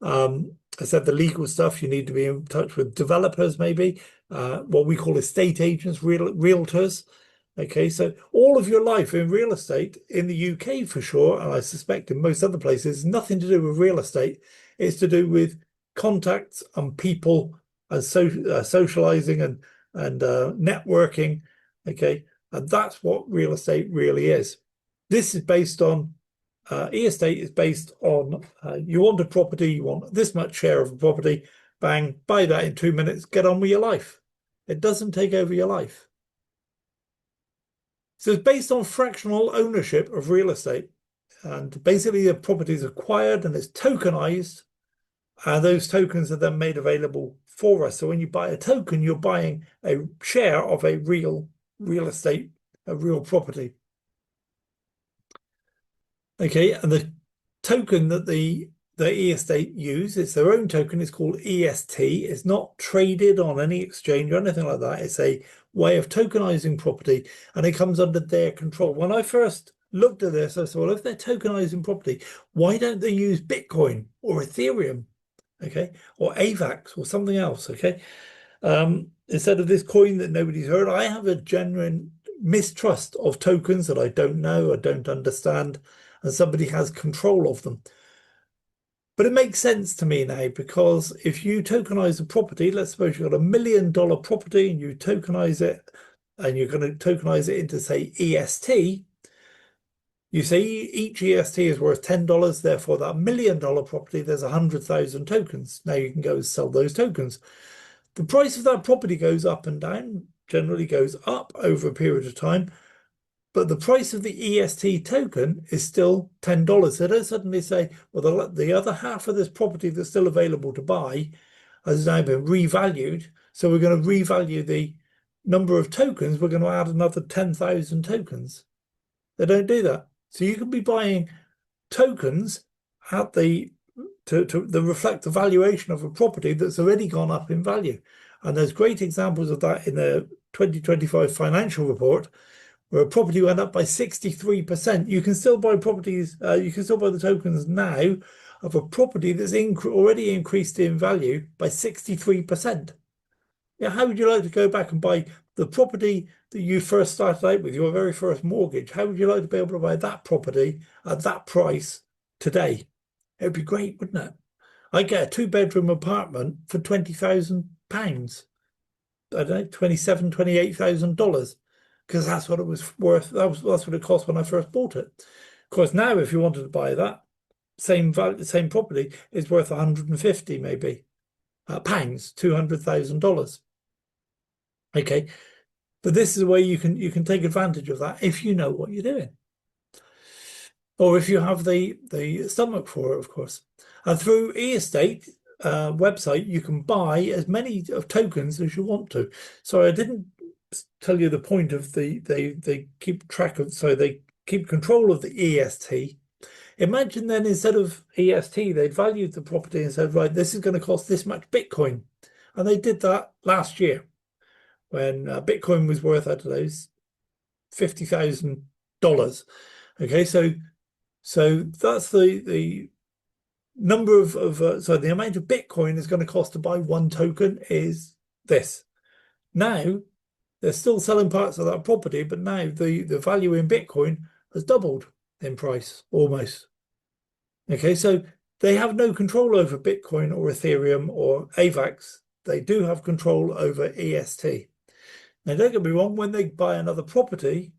S1: I said the legal stuff. You need to be in touch with developers, maybe what we call estate agents, realtors. Okay, so all of your life in real estate in the UK for sure, and I suspect in most other places, nothing to do with real estate. It's to do with contacts and people and socializing and networking. Okay, and that's what real estate really is. This is based on eEstate is based on you want a property, you want this much share of a property, bang, buy that in 2 minutes, get on with your life. It doesn't take over your life. So it's based on fractional ownership of real estate. And basically the property is acquired and it's tokenized. And those tokens are then made available for us. So when you buy a token, you're buying a share of a real estate, a real property. Okay, and the token that the eEstate use, it's their own token, it's called EST. It's not traded on any exchange or anything like that. It's a way of tokenizing property, and it comes under their control. When I first looked at this, I thought, well, if they're tokenizing property, why don't they use Bitcoin or Ethereum, okay, or AVAX or something else, okay? Instead of this coin that nobody's heard. I have a genuine mistrust of tokens that I don't know, I don't understand, and somebody has control of them. But it makes sense to me now, because if you tokenize a property, let's suppose you've got $1 million property and you tokenize it, and you're going to tokenize it into, say, EST, You say each EST is worth $10, therefore that $1 million property, there's 100,000 tokens. Now you can go sell those tokens. The price of that property goes up and down, generally goes up over a period of time, but the price of the EST token is still $10. So don't suddenly say, well, the other half of this property that's still available to buy has now been revalued, so we're going to revalue the number of tokens, we're going to add another 10,000 tokens. They don't do that. So you can be buying tokens at to reflect the valuation of a property that's already gone up in value. And there's great examples of that in the 2025 financial report, where a property went up by 63%. You can still buy properties, you can still buy the tokens now of a property that's already increased in value by 63%. Yeah, how would you like to go back and buy the property that you first started out with, your very first mortgage? How would you like to be able to buy that property at that price today? It would be great, wouldn't it? I get a 2-bedroom apartment for £20,000. I don't know, $28,000, because that's what it was worth. That's what it cost when I first bought it. Of course, now if you wanted to buy that same property, is worth 150 maybe pounds, $200,000. Okay, but this is a way you can take advantage of that if you know what you're doing, or if you have the stomach for it, of course. And through eEstate website, you can buy as many of tokens as you want to. So I didn't tell you the point of they keep track of, so they keep control of the EST. Imagine then, instead of EST, they'd valued the property and said, right, this is going to cost this much Bitcoin. And they did that last year when Bitcoin was worth, I don't know, $50,000. Okay, so that's the number of so the amount of Bitcoin is going to cost to buy one token is this. Now they're still selling parts of that property, but now the value in Bitcoin has doubled in price almost. Okay, so they have no control over Bitcoin or Ethereum or AVAX. They do have control over EST. Now, don't get me wrong, when they buy another property,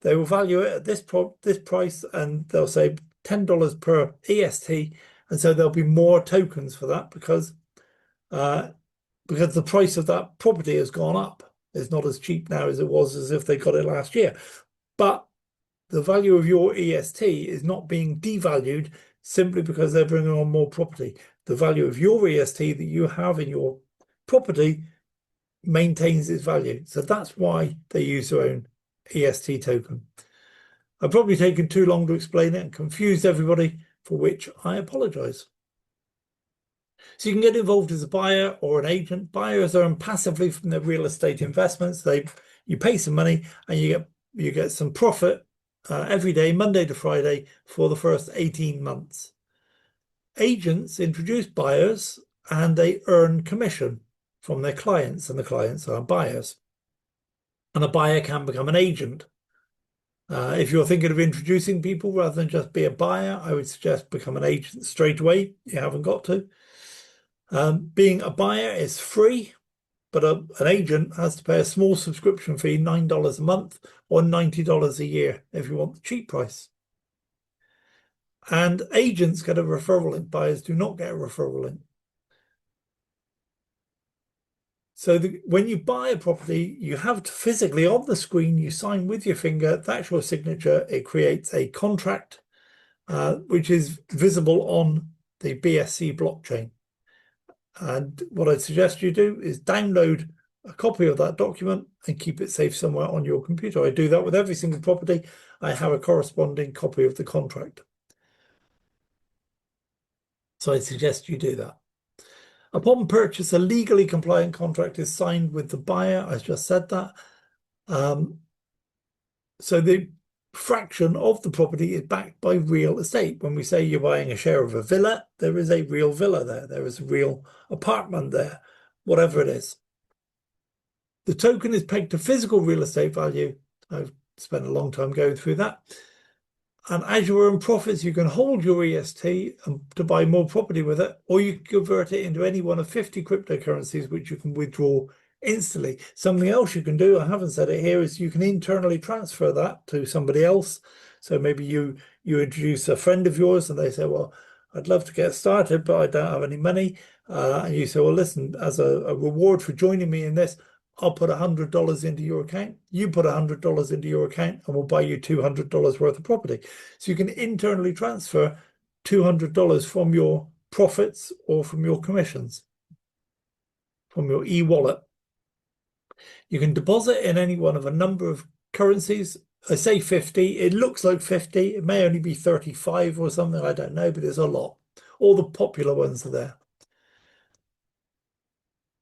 S1: they will value it at this price, and they'll say $10 per EST, and so there'll be more tokens for that because the price of that property has gone up. It's not as cheap now as it was as if they got it last year. But the value of your EST is not being devalued simply because they're bringing on more property. The value of your EST that you have in your property maintains its value. So that's why they use their own EST token. I've probably taken too long to explain it and confused everybody, for which I apologize. So you can get involved as a buyer or an agent. Buyers earn passively from their real estate investments. You pay some money and you get some profit every day, Monday to Friday, for the first 18 months. Agents introduce buyers and they earn commission from their clients, and the clients are buyers. And a buyer can become an agent. If you're thinking of introducing people rather than just be a buyer, I would suggest become an agent straight away. You haven't got to. Being a buyer is free, but an agent has to pay a small subscription fee, $9 a month or $90 a year if you want the cheap price. And agents get a referral link. Buyers do not get a referral link. So when you buy a property, you have to physically, on the screen, you sign with your finger. That's your signature. It creates a contract, which is visible on the BSC blockchain. And what I'd suggest you do is download a copy of that document and keep it safe somewhere on your computer. I do that with every single property. I have a corresponding copy of the contract. So I suggest you do that. Upon purchase, a legally compliant contract is signed with the buyer. I just said that. So the fraction of the property is backed by real estate. When we say you're buying a share of a villa, there is a real villa there. There is a real apartment there, whatever it is. The token is pegged to physical real estate value. I've spent a long time going through that. And as you earn profits, you can hold your EST to buy more property with it, or you can convert it into any one of 50 cryptocurrencies, which you can withdraw instantly. Something else you can do, I haven't said it here, is you can internally transfer that to somebody else. So maybe you introduce a friend of yours and they say, well, I'd love to get started, but I don't have any money. And you say, well, listen, as a reward for joining me in this, I'll put $100 into your account. You put $100 into your account and we'll buy you $200 worth of property. So you can internally transfer $200 from your profits or from your commissions, from your e-wallet. You can deposit in any one of a number of currencies. I say 50, it looks like 50. It may only be 35 or something, I don't know, but there's a lot. All the popular ones are there.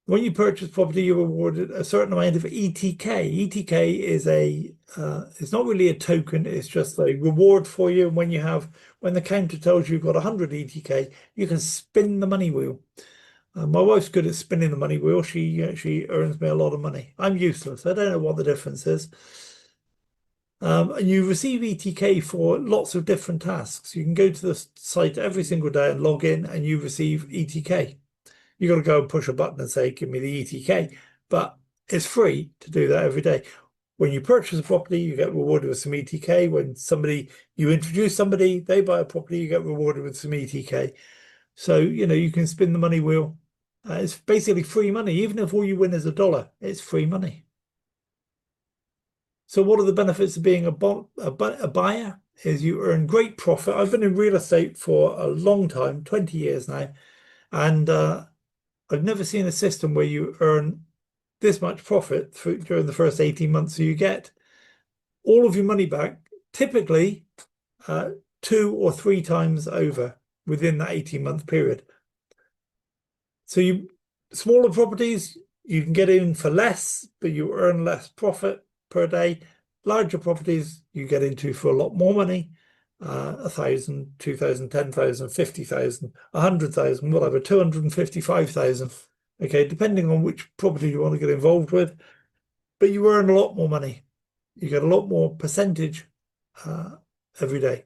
S1: When you purchase property, you're rewarded a certain amount of ETK. ETK is it's not really a token, it's just a reward for you. And when the counter tells you you've got 100 ETK, you can spin the money wheel. My wife's good at spinning the money wheel. She earns me a lot of money. I'm useless. I don't know what the difference is. And you receive ETK for lots of different tasks. You can go to the site every single day and log in and you receive ETK. You've got to go and push a button and say, give me the ETK, but it's free to do that every day. When you purchase a property, you get rewarded with some ETK. When you introduce somebody, they buy a property, you get rewarded with some ETK. So, you can spin the money wheel. It's basically free money. Even if all you win is $1, it's free money. So what are the benefits of being a buyer? Is you earn great profit. I've been in real estate for a long time, 20 years now, and I've never seen a system where you earn this much profit during the first 18 months. So you get all of your money back, typically 2 or 3 times over within that 18-month period. So smaller properties, you can get in for less, but you earn less profit per day. Larger properties, you get into for a lot more money, 1,000, 2,000, 10,000, 50,000, 100,000, whatever, 255,000. Okay, depending on which property you want to get involved with, but you earn a lot more money. You get a lot more percentage every day.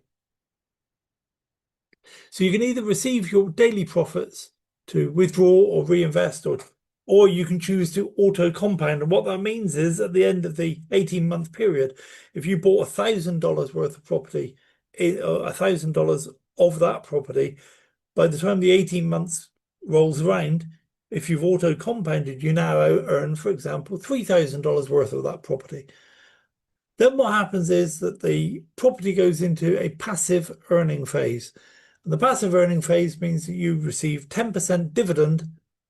S1: So you can either receive your daily profits to withdraw or reinvest, or you can choose to auto compound. And what that means is at the end of the 18-month period, if you bought $1,000 worth of property, $1,000 of that property, by the time the 18 months rolls around, if you've auto compounded, you now earn, for example, $3,000 worth of that property. Then what happens is that the property goes into a passive earning phase. And the passive earning phase means that you receive 10% dividend.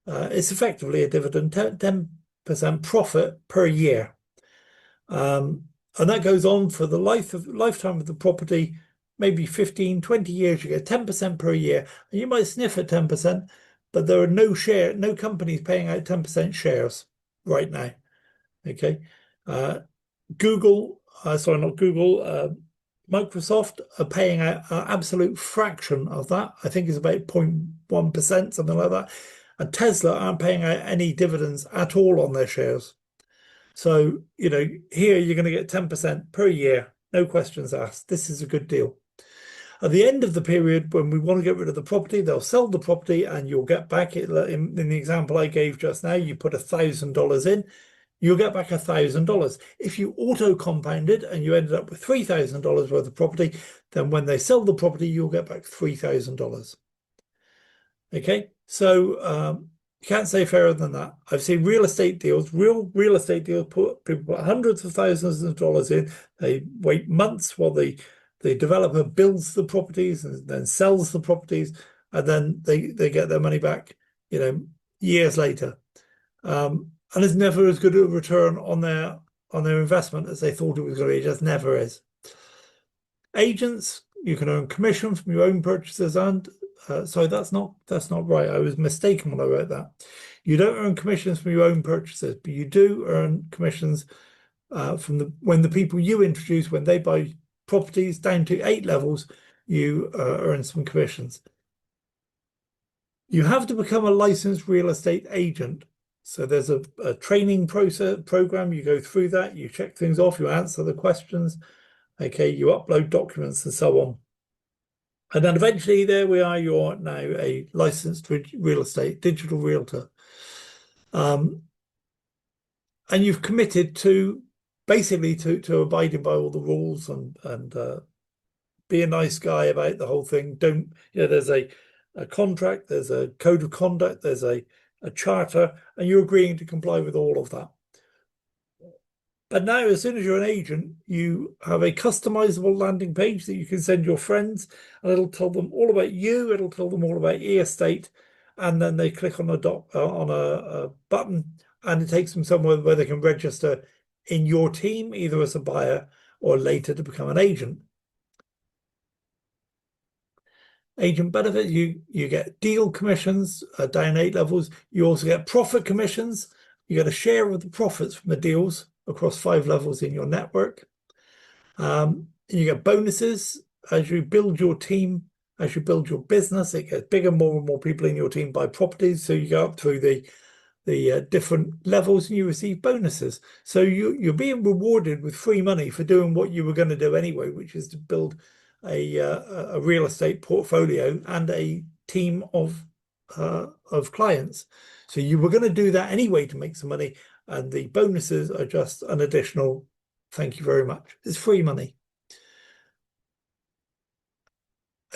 S1: It's effectively a dividend, 10% profit per year. And that goes on for the lifetime of the property, maybe 15, 20 years, you get 10% per year. And you might sniff at 10%, but there are no companies paying out 10% shares right now. Okay. Microsoft are paying out an absolute fraction of that. I think it's about 0.1%, something like that. And Tesla aren't paying out any dividends at all on their shares. So, here you're going to get 10% per year, no questions asked. This is a good deal. At the end of the period, when we want to get rid of the property, they'll sell the property and you'll get back, in the example I gave just now, you put $1,000 in, you'll get back $1,000. If you auto compounded and you ended up with $3,000 worth of property, then when they sell the property, you'll get back $3,000. Okay, so you can't say fairer than that. I've seen real estate deals, people put hundreds of thousands of dollars in. They wait months while the developer builds the properties and then sells the properties, and then they get their money back, years later. And it's never as good a return on their investment as they thought it was going to be. It just never is. Agents, you can earn commission from your own purchases, and sorry, that's not right. I was mistaken when I wrote that. You don't earn commissions from your own purchases, but you do earn commissions when the people you introduce, when they buy properties down to 8 levels, you earn some commissions. You have to become a licensed real estate agent. So there's a training program. You go through that, you check things off, you answer the questions, okay, you upload documents and so on. And then eventually there we are, you're now a licensed real estate digital realtor. And you've committed to basically to abiding by all the rules and be a nice guy about the whole thing. Don't, there's a contract, there's a code of conduct, there's a charter, and you're agreeing to comply with all of that. But now, as soon as you're an agent, you have a customizable landing page that you can send your friends, and it'll tell them all about you. It'll tell them all about eEstate, and then they click on a button, and it takes them somewhere where they can register in your team, either as a buyer or later to become an agent. Agent benefit, you get deal commissions down 8 levels. You also get profit commissions. You get a share of the profits from the deals across 5 levels in your network. You get bonuses as you build your team, as you build your business. It gets bigger, more and more people in your team buy properties. So you go up through the different levels and you receive bonuses. So you're being rewarded with free money for doing what you were going to do anyway, which is to build a real estate portfolio and a team of clients. So you were going to do that anyway to make some money, and the bonuses are just an additional thank you very much. It's free money.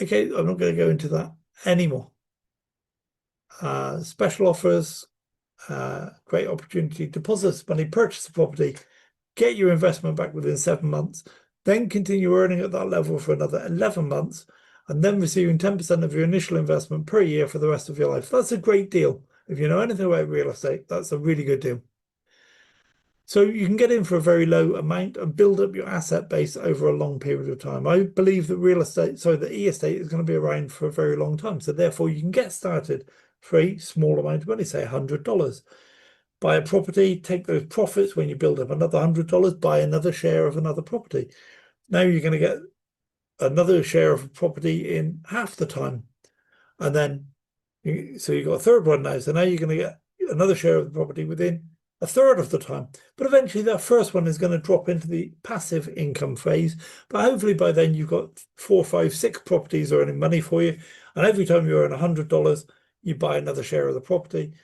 S1: Okay, I'm not going to go into that anymore. Special offers, great opportunity, deposit money, purchase the property, get your investment back within 7 months, then continue earning at that level for another 11 months, and then receiving 10% of your initial investment per year for the rest of your life. That's a great deal. If you know anything about real estate, that's a really good deal. So you can get in for a very low amount and build up your asset base over a long period of time. I believe that the eEstate is going to be around for a very long time. So therefore you can get started for a small amount of money, say $100. Buy a property, take those profits when you build up another $100, buy another share of another property. Now you're going to get another share of a property in half the time. And then, so you've got a third one now. So now you're going to get another share of the property within a third of the time. But eventually that first one is going to drop into the passive income phase. But hopefully by then you've got 4, 5, 6 properties earning money for you. And every time you earn $100, you buy another share of the property.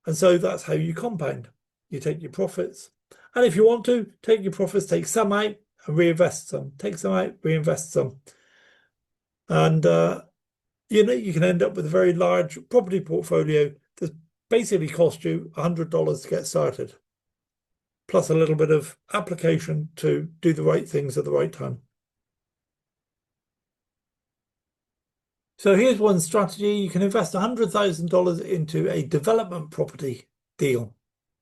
S1: And so that's how you compound. You take your profits. And if you want to, take your profits, take some out and reinvest some. Take some out, reinvest some. And, you can end up with a very large property portfolio that basically cost you $100 to get started, plus a little bit of application to do the right things at the right time. So here's one strategy. You can invest $100,000 into a development property deal.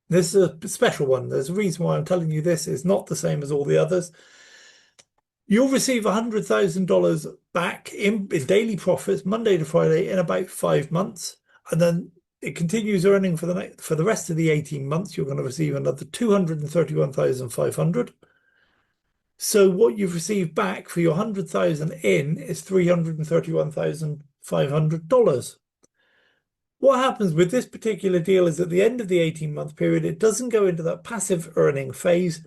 S1: This is a special one. There's a reason why I'm telling you this. It's not the same as all the others. You'll receive $100,000 back in daily profits, Monday to Friday, in about 5 months. And then it continues earning for the rest of the 18 months. You're going to receive another $231,500. So what you've received back for your $100,000 in is $331,500. What happens with this particular deal is at the end of the 18-month period, it doesn't go into that passive earning phase.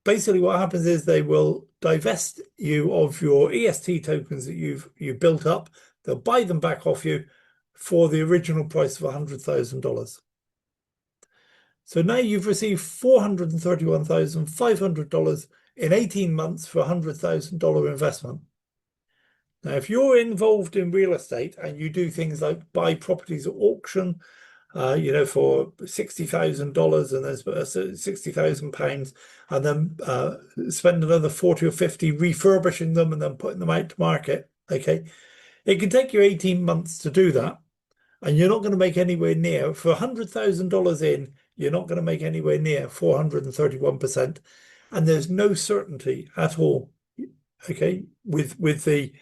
S1: Basically, what happens is they will divest you of your EST tokens that you've built up. They'll buy them back off you for the original price of $100,000. So now you've received $431,500 in 18 months for a $100,000 investment. Now, if you're involved in real estate and you do things like buy properties at auction, for $60,000 and there's £60,000, and then spend another 40 or 50 refurbishing them and then putting them out to market. Okay, it can take you 18 months to do that, and you're not going to make anywhere near, for $100,000 in, you're not going to make anywhere near 431%, and there's no certainty at all. Okay, with the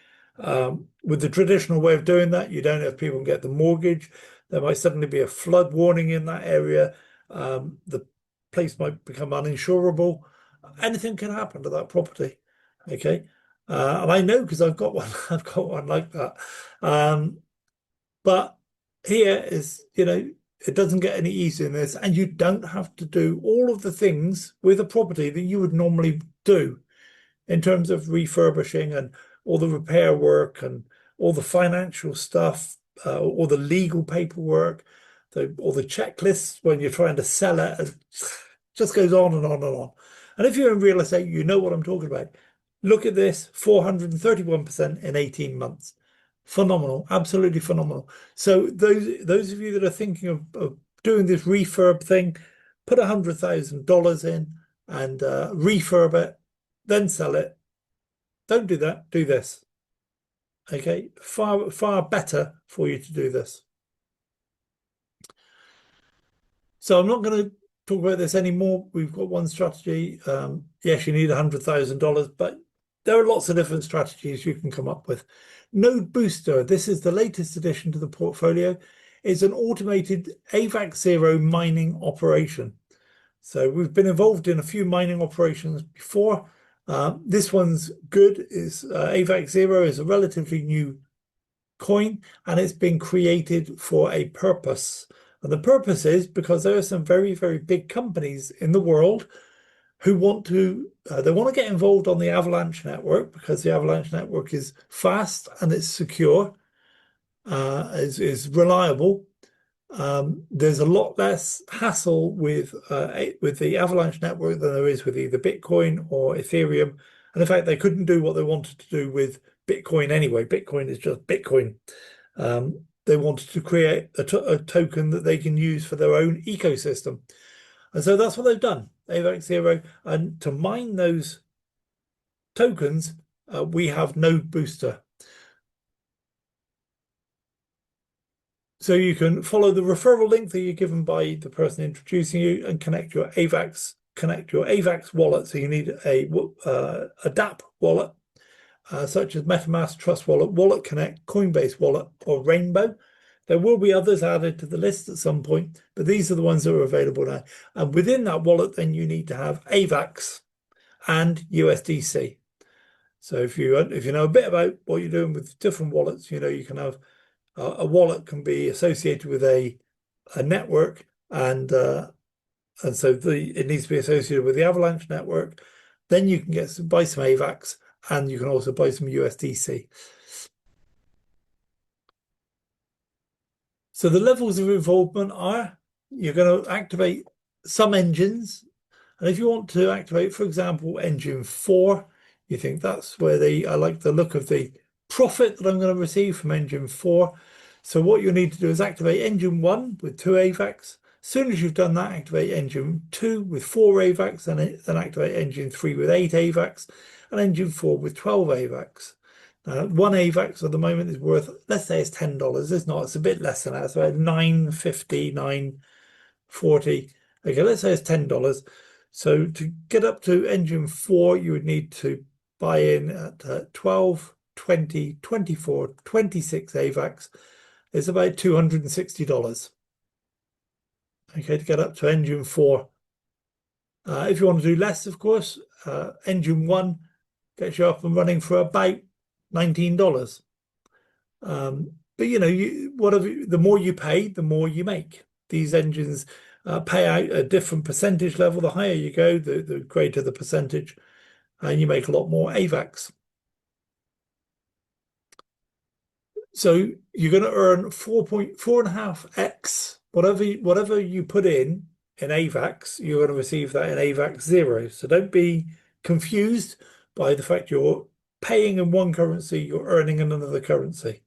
S1: traditional way of doing that, you don't know if people can get the mortgage. There might suddenly be a flood warning in that area. The place might become uninsurable. Anything can happen to that property. Okay, and I know because I've got one. I've got one like that. But here is, it doesn't get any easier than this, and you don't have to do all of the things with a property that you would normally do in terms of refurbishing and all the repair work and all the financial stuff. Or the legal paperwork, or the checklists when you're trying to sell it. It just goes on and on and on. And if you're in real estate, you know what I'm talking about. Look at this, 431% in 18 months. Phenomenal, absolutely phenomenal. So those of you that are thinking of doing this refurb thing, put $100,000 in and refurb it, then sell it. Don't do that, do this. Okay, far better for you to do this. So I'm not going to talk about this anymore. We've got one strategy. Yes, you need $100,000, but there are lots of different strategies you can come up with. Node Booster, this is the latest addition to the portfolio. It's an automated AVAX Zero mining operation. So we've been involved in a few mining operations before. This one's good. AVAX Zero is a relatively new coin, and it's been created for a purpose. And the purpose is because there are some very, very big companies in the world who want to get involved on the Avalanche network, because the Avalanche network is fast and it's secure, is reliable. There's a lot less hassle with the Avalanche network than there is with either Bitcoin or Ethereum. And in fact, they couldn't do what they wanted to do with Bitcoin anyway. Bitcoin is just Bitcoin. They wanted to create a token that they can use for their own ecosystem. And so that's what they've done, AVAX Zero. And to mine those tokens, we have Node Booster. So you can follow the referral link that you're given by the person introducing you and connect your AVAX wallet. So you need a dApp wallet, such as MetaMask, Trust Wallet, Wallet Connect, Coinbase Wallet, or Rainbow. There will be others added to the list at some point, but these are the ones that are available now. And within that wallet, then you need to have AVAX and USDC. So if you know a bit about what you're doing with different wallets, you can have a wallet can be associated with a network, and so it needs to be associated with the Avalanche network. Then you can buy some AVAX, and you can also buy some USDC. So the levels of involvement are, you're going to activate some engines. And if you want to activate, for example, engine 4, you think that's where I like the look of the profit that I'm going to receive from engine 4. So what you'll need to do is activate engine 1 with 2 AVAX. As soon as you've done that, activate engine 2 with 4 AVAX, and then activate engine 3 with 8 AVAX, and engine 4 with 12 AVAX. One AVAX at the moment is worth, let's say it's $10. It's not, it's a bit less than that. It's about $9.50, $9.40. Okay, let's say it's $10. So to get up to engine 4, you would need to buy in at 12, 20, 24, 26 AVAX. It's about $260. Okay, to get up to engine 4. If you want to do less, of course, engine 1 gets you up and running for about $19. But the more you pay, the more you make. These engines pay out a different percentage level. The higher you go, the greater the percentage, and you make a lot more AVAX. So you're going to earn 4.5x. Whatever you put in AVAX, you're going to receive that in AVAX Zero. So don't be confused by the fact you're paying in one currency, you're earning in another currency.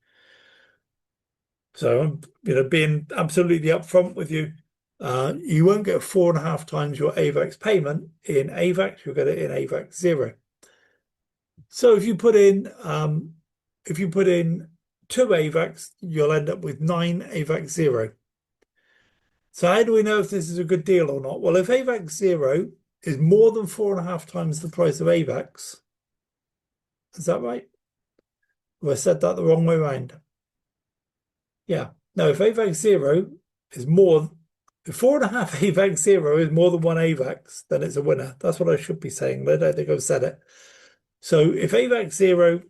S1: So I'm being absolutely upfront with you. You won't get 4.5 times your AVAX payment in AVAX. You'll get it in AVAX Zero. So if you put in 2 AVAX, you'll end up with 9 AVAX Zero. So how do we know if this is a good deal or not? Well, if AVAX Zero is more than 4.5 times the price of AVAX, is that right? Have I said that the wrong way around? Yeah. No, if AVAX Zero is more, if 4.5 AVAX Zero is more than 1 AVAX, then it's a winner. That's what I should be saying, but I don't think I've said it. So if AVAX Zero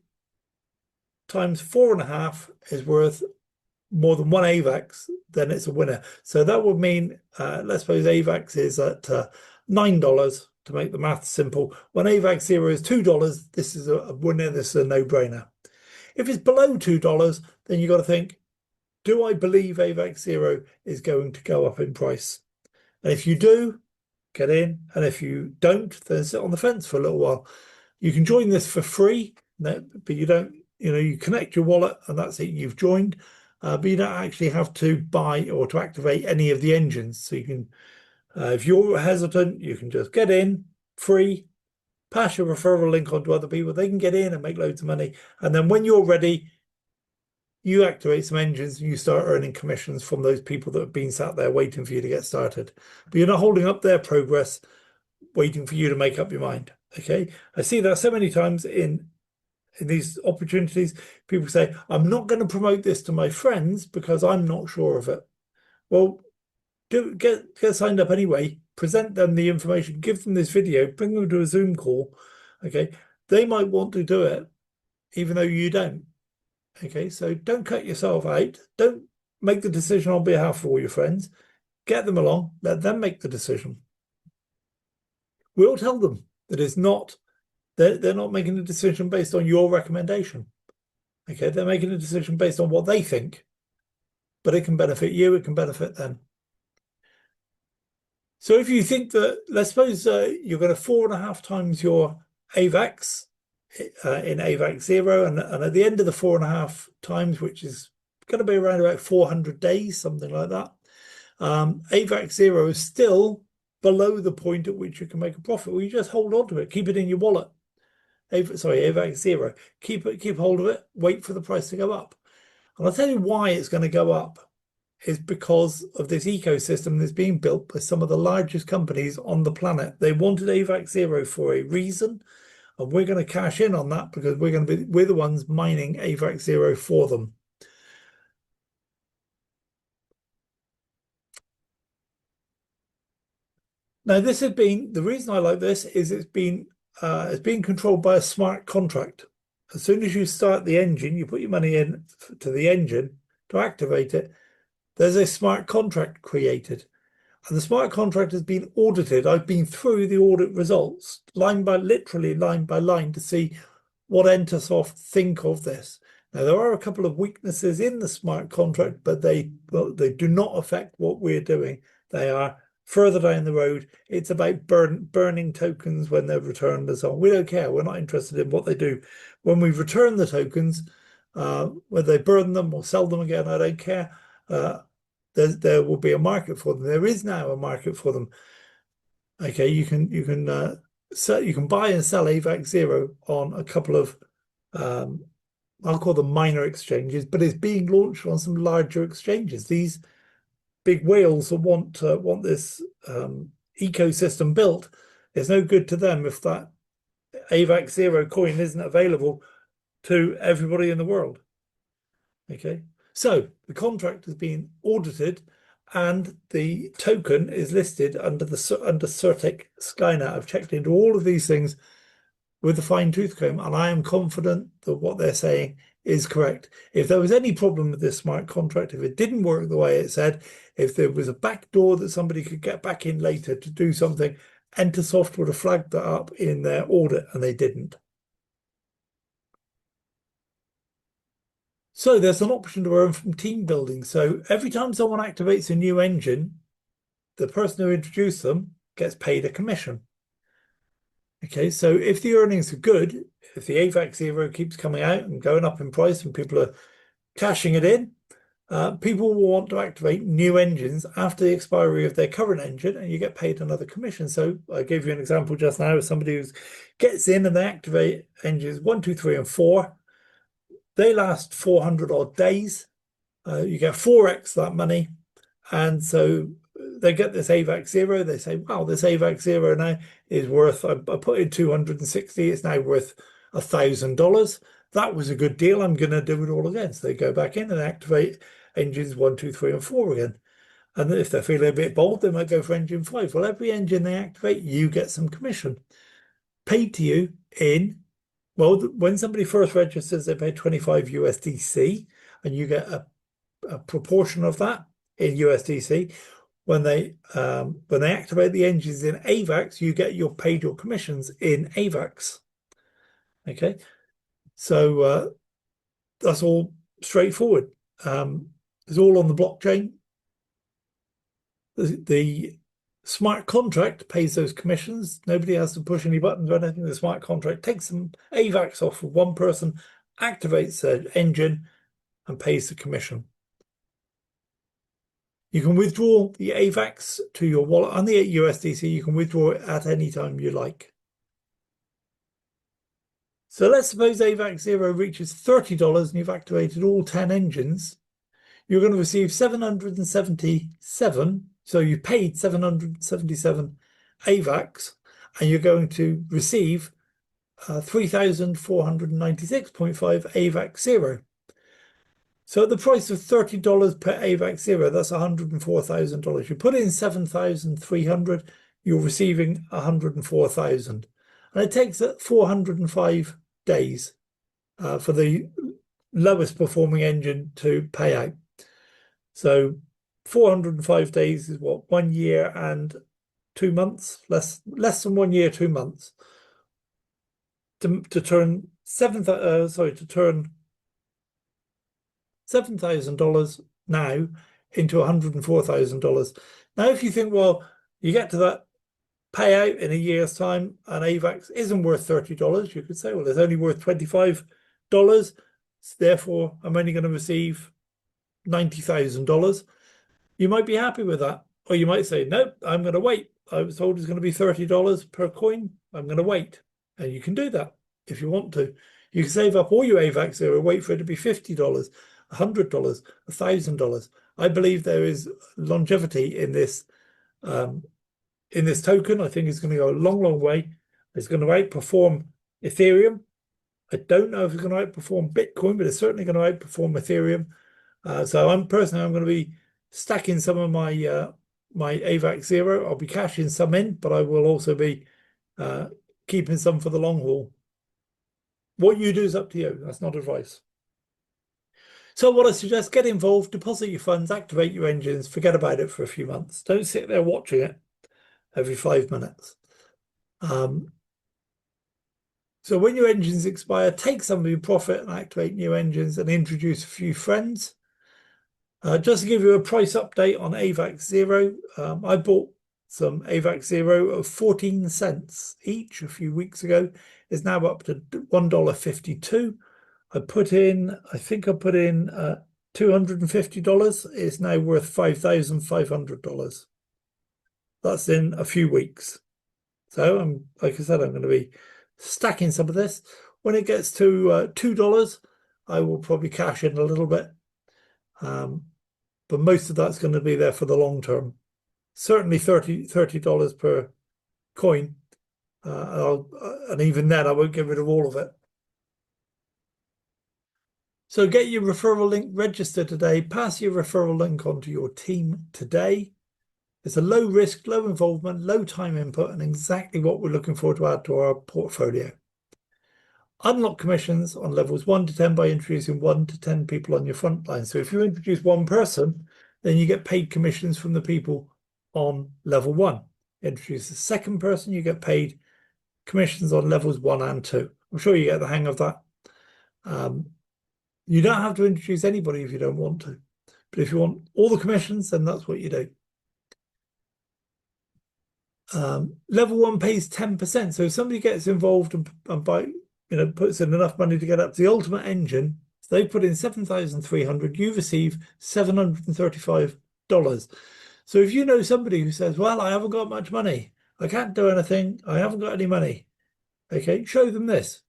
S1: times 4.5 is worth more than 1 AVAX, then it's a winner. So that would mean, let's suppose AVAX is at $9 to make the math simple. When AVAX Zero is $2, this is a winner, this is a no-brainer. If it's below $2, then you've got to think, do I believe AVAX Zero is going to go up in price? And if you do, get in. And if you don't, then sit on the fence for a little while. You can join this for free, but you don't, you connect your wallet and that's it, you've joined. But you don't actually have to buy or to activate any of the engines. So you can, if you're hesitant, you can just get in free, pass your referral link on to other people. They can get in and make loads of money. And then when you're ready, you activate some engines and you start earning commissions from those people that have been sat there waiting for you to get started. But you're not holding up their progress, waiting for you to make up your mind. Okay. I see that so many times in these opportunities. People say, I'm not going to promote this to my friends because I'm not sure of it. Well, get signed up anyway, present them the information, give them this video, bring them to a Zoom call. Okay. They might want to do it, even though you don't. Okay. So don't cut yourself out. Don't make the decision on behalf of all your friends. Get them along, let them make the decision. We'll tell them that it's not, they're not making a decision based on your recommendation. Okay. They're making a decision based on what they think, but it can benefit you, it can benefit them. So if you think that, let's suppose you're going to 4.5 times your AVAX in AVAX 0, and at the end of the 4.5 times, which is going to be around about 400 days, something like that, AVAX 0 is still below the point at which you can make a profit. Well, you just hold on to it, keep it in your wallet. AVAX 0, keep hold of it, wait for the price to go up. And I'll tell you why it's going to go up. Is because of this ecosystem that's being built by some of the largest companies on the planet. They wanted AVAX 0 for a reason, and we're going to cash in on that because we're the ones mining AVAX 0 for them. Now, this has been, the reason I like this is it's being controlled by a smart contract. As soon as you start the engine, you put your money in to the engine to activate it. There's a smart contract created, and the smart contract has been audited. I've been through the audit results literally line by line to see what Entersoft think of this. Now, there are a couple of weaknesses in the smart contract, but they do not affect what we're doing. They are further down the road. It's about burning tokens when they're returned and so on. We don't care. We're not interested in what they do. When we return the tokens, whether they burn them or sell them again, I don't care. There will be a market for them. There is now a market for them. Okay, you can buy and sell AVAX 0 on a couple of I'll call them minor exchanges, but it's being launched on some larger exchanges. These big whales that want this ecosystem built. It's no good to them if that AVAX 0 coin isn't available to everybody in the world. Okay. So the contract has been audited and the token is listed under Certic Skynet. I've checked into all of these things with a fine-tooth comb, and I am confident that what they're saying is correct. If there was any problem with this smart contract, if it didn't work the way it said, if there was a back door that somebody could get back in later to do something, Entersoft would have flagged that up in their audit, and they didn't. So there's an option to earn from team building. So every time someone activates a new engine, the person who introduced them gets paid a commission. Okay, so if the earnings are good, if the AVAX 0 keeps coming out and going up in price and people are cashing it in, people will want to activate new engines after the expiry of their current engine, and you get paid another commission. So I gave you an example just now of somebody who gets in and they activate engines 1, 2, 3, and 4. They last 400 odd days. You get 4x that money. And so they get this AVAX 0. They say, wow, this AVAX 0 now is worth, I put in 260. It's now worth $1,000. That was a good deal. I'm going to do it all again. So they go back in and activate engines 1, 2, 3, and 4 again. And if they're feeling a bit bold, they might go for engine 5. Well, every engine they activate, you get some commission paid to you in. Well, when somebody first registers, they pay 25 USDC, and you get a proportion of that in USDC. When they activate the engines in AVAX, you get paid your commissions in AVAX. Okay, so that's all straightforward. It's all on the blockchain. The Smart contract pays those commissions. Nobody has to push any buttons or anything. The smart contract takes some AVAX off of one person, activates the engine, and pays the commission. You can withdraw the AVAX to your wallet on the USDC. You can withdraw it at any time you like. So let's suppose AVAX 0 reaches $30 and you've activated all 10 engines. You're going to receive 777. So you paid 777 AVAX and you're going to receive 3,496.5 AVAX 0. So at the price of $30 per AVAX 0, that's $104,000. You put in 7,300, you're receiving 104,000. And it takes 405 days for the lowest performing engine to pay out. So 405 days is what, 1 year and 2 months, less than 1 year, 2 months to turn $7,000 now into $104,000. Now, if you think, well, you get to that payout in a year's time and AVAX isn't worth $30, you could say, well, it's only worth $25. Therefore, I'm only going to receive $90,000. You might be happy with that. Or you might say, nope, I'm going to wait. I was told it's going to be $30 per coin. I'm going to wait. And you can do that if you want to. You can save up all your AVAX or wait for it to be $50, $100, $1,000. I believe there is longevity in this token. I think it's going to go a long, long way. It's going to outperform Ethereum. I don't know if it's going to outperform Bitcoin, but it's certainly going to outperform Ethereum. So I'm going to be stacking some of my my AVAX 0. I'll be cashing some in, but I will also be keeping some for the long haul. What you do is up to you. That's not advice. So what I suggest, get involved, deposit your funds, activate your engines, forget about it for a few months. Don't sit there watching it every 5 minutes. So when your engines expire, take some of your profit and activate new engines and introduce a few friends. Just to give you a price update on AVAX 0, I bought some AVAX 0 of 14 cents each a few weeks ago. It's now up to $1.52. I think I put in $250. It's now worth $5,500. That's in a few weeks. So like I said, I'm going to be stacking some of this. When it gets to $2, I will probably cash in a little bit. But most of that's going to be there for the long term. Certainly $30 per coin. And even then, I won't get rid of all of it. So get your referral link registered today. Pass your referral link on to your team today. It's a low risk, low involvement, low time input, and exactly what we're looking for to add to our portfolio. Unlock commissions on levels 1 to 10 by introducing 1 to 10 people on your front line. So if you introduce one person, then you get paid commissions from the people on level 1. Introduce a second person, you get paid commissions on levels 1 and 2. I'm sure you get the hang of that. You don't have to introduce anybody if you don't want to. But if you want all the commissions, then that's what you do. Level 1 pays 10%. So if somebody gets involved and puts in enough money to get up to the ultimate engine, so they put in 7,300, you receive $735. So if you know somebody who says, well, I haven't got much money, I can't do anything, I haven't got any money, okay, show them this.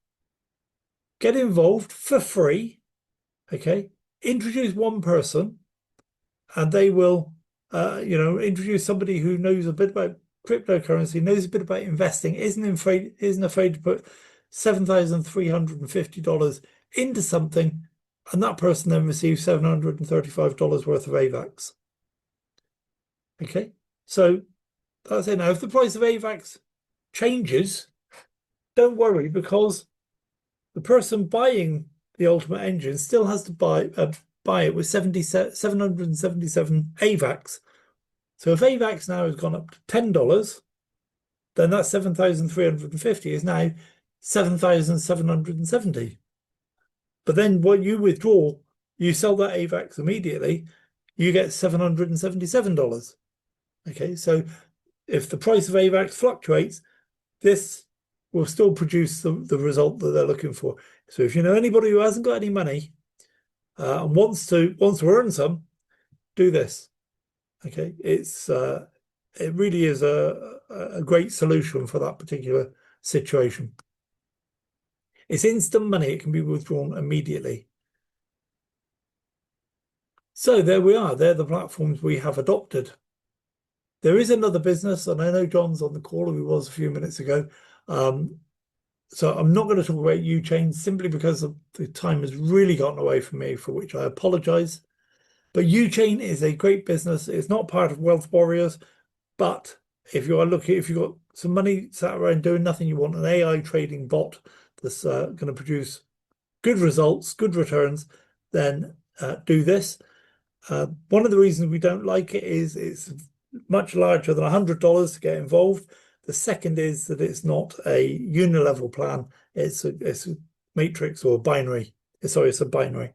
S1: Get involved for free, okay, introduce one person and they will, introduce somebody who knows a bit about cryptocurrency, knows a bit about investing, isn't afraid to put $7,350 into something, and that person then receives $735 worth of AVAX. Okay, so that's it. Now, if the price of AVAX changes, don't worry, because the person buying the ultimate engine still has to buy it with 777 AVAX. So if AVAX now has gone up to $10, then that 7,350 is now 7,770. But then when you withdraw, you sell that AVAX immediately, you get $777. Okay, so if the price of AVAX fluctuates, this will still produce the result that they're looking for. So if you know anybody who hasn't got any money and wants to earn some, do this. Okay, it really is a great solution for that particular situation. It's instant money. It can be withdrawn immediately. So there we are. They're the platforms we have adopted. There is another business, and I know John's on the call, he was a few minutes ago. So I'm not going to talk about Uchain simply because the time has really gotten away from me, for which I apologize. But Uchain is a great business. It's not part of Wealth Warriors, but if you've got some money sat around doing nothing, you want an AI trading bot that's going to produce good results, good returns, then do this. One of the reasons we don't like it is it's much larger than $100 to get involved. The second is that it's not a unilevel plan. It's a matrix or binary. Sorry, it's a binary.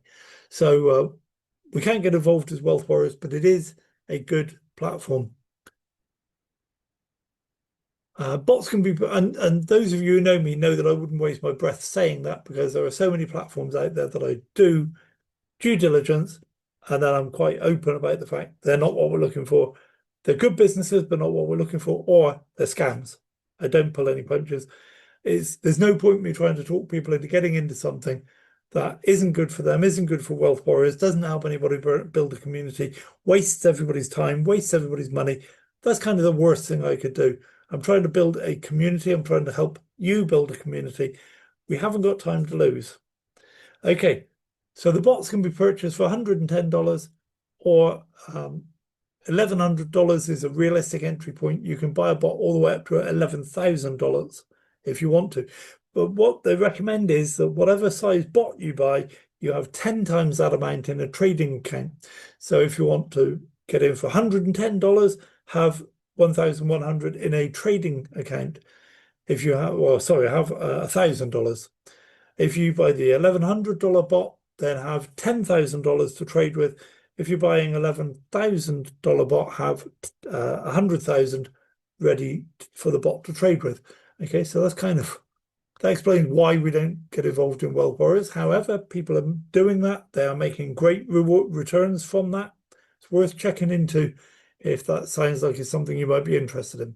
S1: So we can't get involved as Wealth Warriors, but it is a good platform. Bots can be, and those of you who know me know that I wouldn't waste my breath saying that, because there are so many platforms out there that I do due diligence, and then I'm quite open about the fact they're not what we're looking for. They're good businesses, but not what we're looking for, or they're scams. I don't pull any punches. There's no point in me trying to talk people into getting into something that isn't good for them, isn't good for Wealth Warriors, doesn't help anybody build a community, wastes everybody's time, wastes everybody's money. That's kind of the worst thing I could do. I'm trying to build a community. I'm trying to help you build a community. We haven't got time to lose. Okay, so the bots can be purchased for $110 or $1,100 is a realistic entry point. You can buy a bot all the way up to $11,000 if you want to. But what they recommend is that whatever size bot you buy, you have 10 times that amount in a trading account. So if you want to get in for $110, have 1,100 in a trading account. If you have, well, sorry, have $1,000. If you buy the $1,100 bot, then have $10,000 to trade with. If you're buying $11,000 bot, have 100,000 ready for the bot to trade with. Okay, so that explains why we don't get involved in Wealth Warriors. However, people are doing that. They are making great returns from that. It's worth checking into if that sounds like it's something you might be interested in.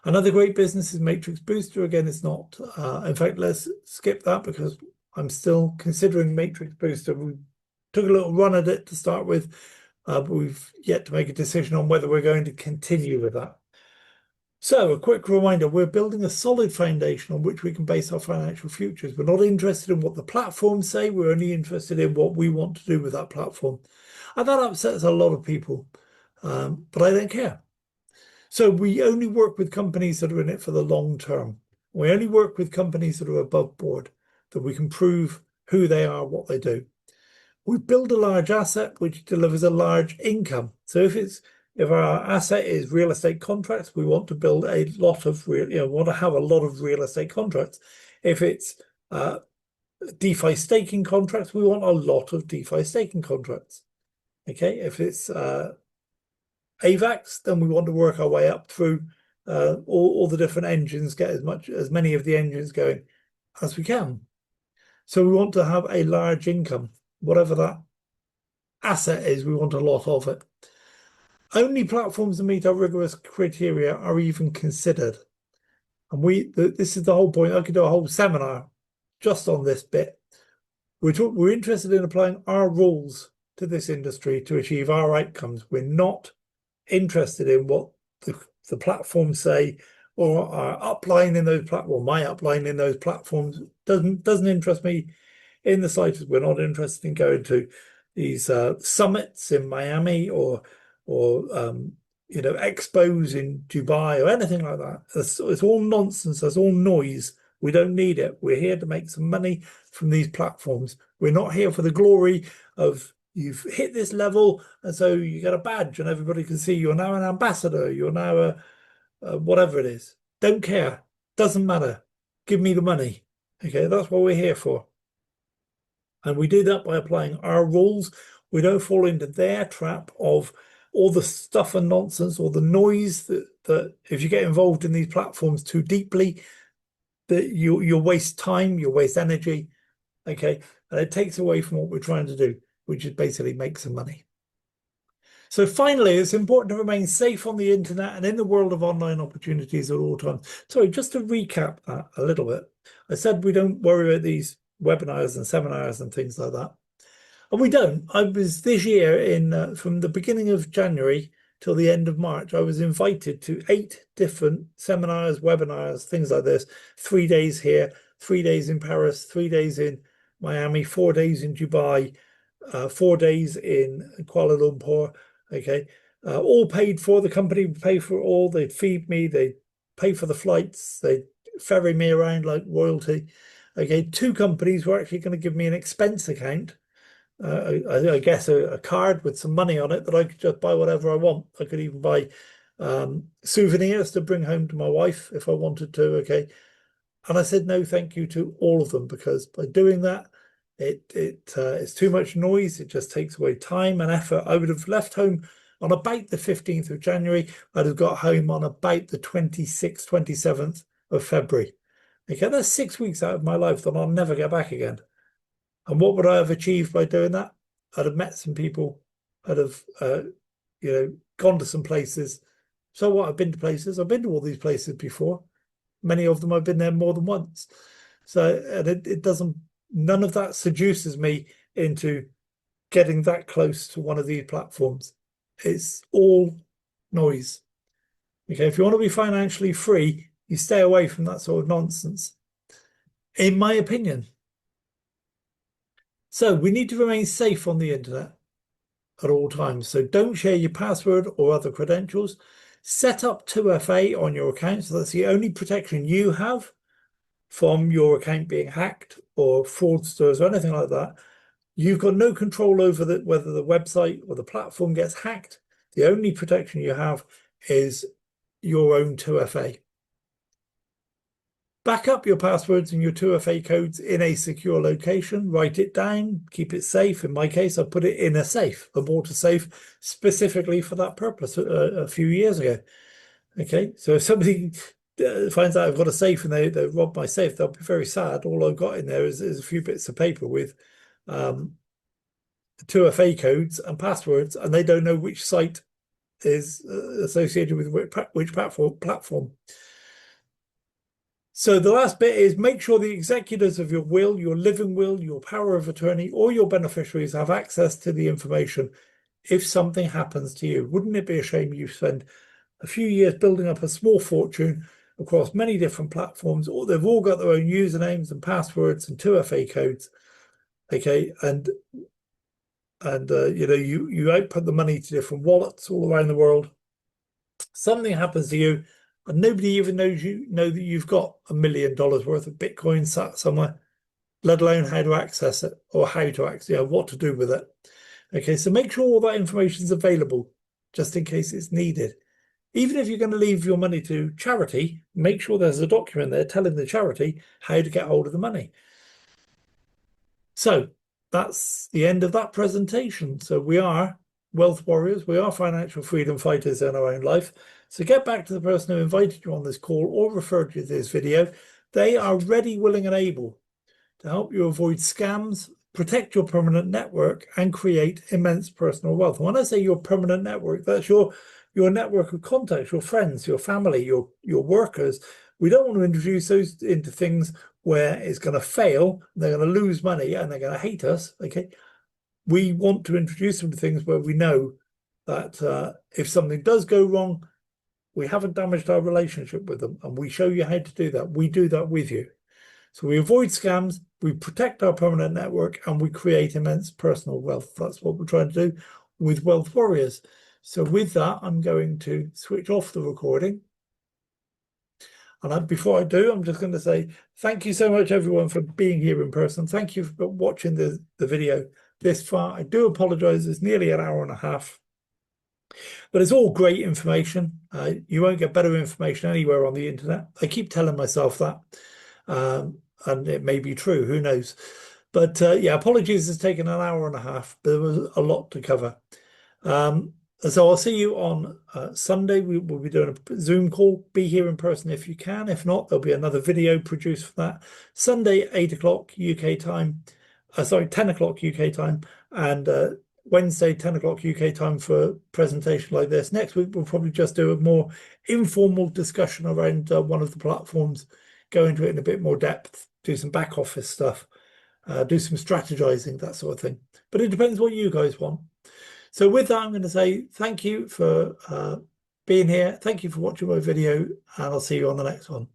S1: Another great business is Matrix Booster. Again, it's not. In fact, let's skip that because I'm still considering Matrix Booster. We took a little run at it to start with, but we've yet to make a decision on whether we're going to continue with that. So a quick reminder, we're building a solid foundation on which we can base our financial futures. We're not interested in what the platforms say. We're only interested in what we want to do with that platform. And that upsets a lot of people, but I don't care. So we only work with companies that are in it for the long term. We only work with companies that are above board, that we can prove who they are, what they do. We build a large asset which delivers a large income. So if our asset is real estate contracts, we want to build a lot of want to have a lot of real estate contracts. If it's DeFi staking contracts, we want a lot of DeFi staking contracts. Okay, if it's AVAX, then we want to work our way up through all the different engines, get as many of the engines going as we can. So we want to have a large income. Whatever that asset is, we want a lot of it. Only platforms that meet our rigorous criteria are even considered. And this is the whole point. I could do a whole seminar just on this bit. We're interested in applying our rules to this industry to achieve our outcomes. We're not interested in what the platforms say or our upline in those platforms. My upline in those platforms doesn't interest me in the slightest. We're not interested in going to these summits in Miami or expos in Dubai or anything like that. It's all nonsense. That's all noise. We don't need it. We're here to make some money from these platforms. We're not here for the glory of you've hit this level and so you get a badge and everybody can see you're now an ambassador. You're now a whatever it is. Don't care. Doesn't matter. Give me the money. Okay, that's what we're here for. And we do that by applying our rules. We don't fall into their trap of all the stuff and nonsense, all the noise that if you get involved in these platforms too deeply, that you'll waste time, you'll waste energy, okay? And it takes away from what we're trying to do, which is basically make some money. So finally, it's important to remain safe on the internet and in the world of online opportunities at all times. Sorry, just to recap that a little bit. I said we don't worry about these webinars and seminars and things like that. And we don't. I was this year from the beginning of January till the end of March, I was invited to 8 different seminars, webinars, things like this. 3 days here, 3 days in Paris, 3 days in Miami, 4 days in Dubai, 4 days in Kuala Lumpur. Okay, all paid for. The company would pay for all. They'd feed me. They'd pay for the flights. They'd ferry me around like royalty. Okay, 2 companies were actually going to give me an expense account. I guess a card with some money on it that I could just buy whatever I want. I could even buy souvenirs to bring home to my wife if I wanted to. Okay, and I said no, thank you to all of them, because by doing that, it's too much noise. It just takes away time and effort. I would have left home on about the 15th of January. I'd have got home on about the 26th, 27th of February. Okay, that's 6 weeks out of my life that I'll never get back again. And what would I have achieved by doing that? I'd have met some people. I'd have, gone to some places. So what? I've been to places. I've been to all these places before. Many of them I've been there more than once. So and it doesn't. None of that seduces me into getting that close to one of these platforms. It's all noise. Okay, if you want to be financially free, you stay away from that sort of nonsense, in my opinion. So we need to remain safe on the internet at all times. So don't share your password or other credentials. Set up 2FA on your account. So that's the only protection you have from your account being hacked or fraudsters or anything like that. You've got no control over whether the website or the platform gets hacked. The only protection you have is your own 2FA. Back up your passwords and your 2FA codes in a secure location. Write it down, keep it safe. In my case, I put it in a safe. I bought a safe specifically for that purpose a few years ago. Okay, so if somebody finds out I've got a safe and they rob my safe, they'll be very sad. All I've got in there is a few bits of paper with 2FA codes and passwords, and they don't know which site is associated with which platform. So the last bit is make sure the executors of your will, your living will, your power of attorney, or your beneficiaries have access to the information if something happens to you. Wouldn't it be a shame you spend a few years building up a small fortune across many different platforms, or they've all got their own usernames and passwords and 2FA codes, okay, and you output the money to different wallets all around the world. Something happens to you, and nobody even knows that you've got $1 million worth of Bitcoin sat somewhere, let alone how to access it or how to access, what to do with it. Okay, so make sure all that information is available just in case it's needed. Even if you're going to leave your money to charity, make sure there's a document there telling the charity how to get hold of the money. So that's the end of that presentation. So we are wealth warriors. We are financial freedom fighters in our own life. So get back to the person who invited you on this call or referred you to this video. They are ready, willing, and able to help you avoid scams, protect your permanent network, and create immense personal wealth. And when I say your permanent network, that's your network of contacts, your friends, your family, your workers. We don't want to introduce those into things where it's going to fail, they're going to lose money, and they're going to hate us. Okay, we want to introduce them to things where we know that if something does go wrong, we haven't damaged our relationship with them, and we show you how to do that. We do that with you. So we avoid scams, we protect our permanent network, and we create immense personal wealth. That's what we're trying to do with Wealth Warriors. So with that, I'm going to switch off the recording. And before I do, I'm just going to say thank you so much, everyone, for being here in person. Thank you for watching the video this far. I do apologize. It's nearly an hour and a half. But it's all great information. You won't get better information anywhere on the internet. I keep telling myself that. And it may be true. Who knows? But yeah, apologies. It's taken an hour and a half. But there was a lot to cover. So I'll see you on Sunday. We will be doing a Zoom call. Be here in person if you can. If not, there'll be another video produced for that. Sunday, 8 o'clock UK time. Sorry, 10 o'clock UK time. And Wednesday, 10 o'clock UK time for a presentation like this. Next week, we'll probably just do a more informal discussion around one of the platforms, go into it in a bit more depth, do some back office stuff, do some strategizing, that sort of thing. But it depends what you guys want. So with that, I'm going to say thank you for being here. Thank you for watching my video, and I'll see you on the next one.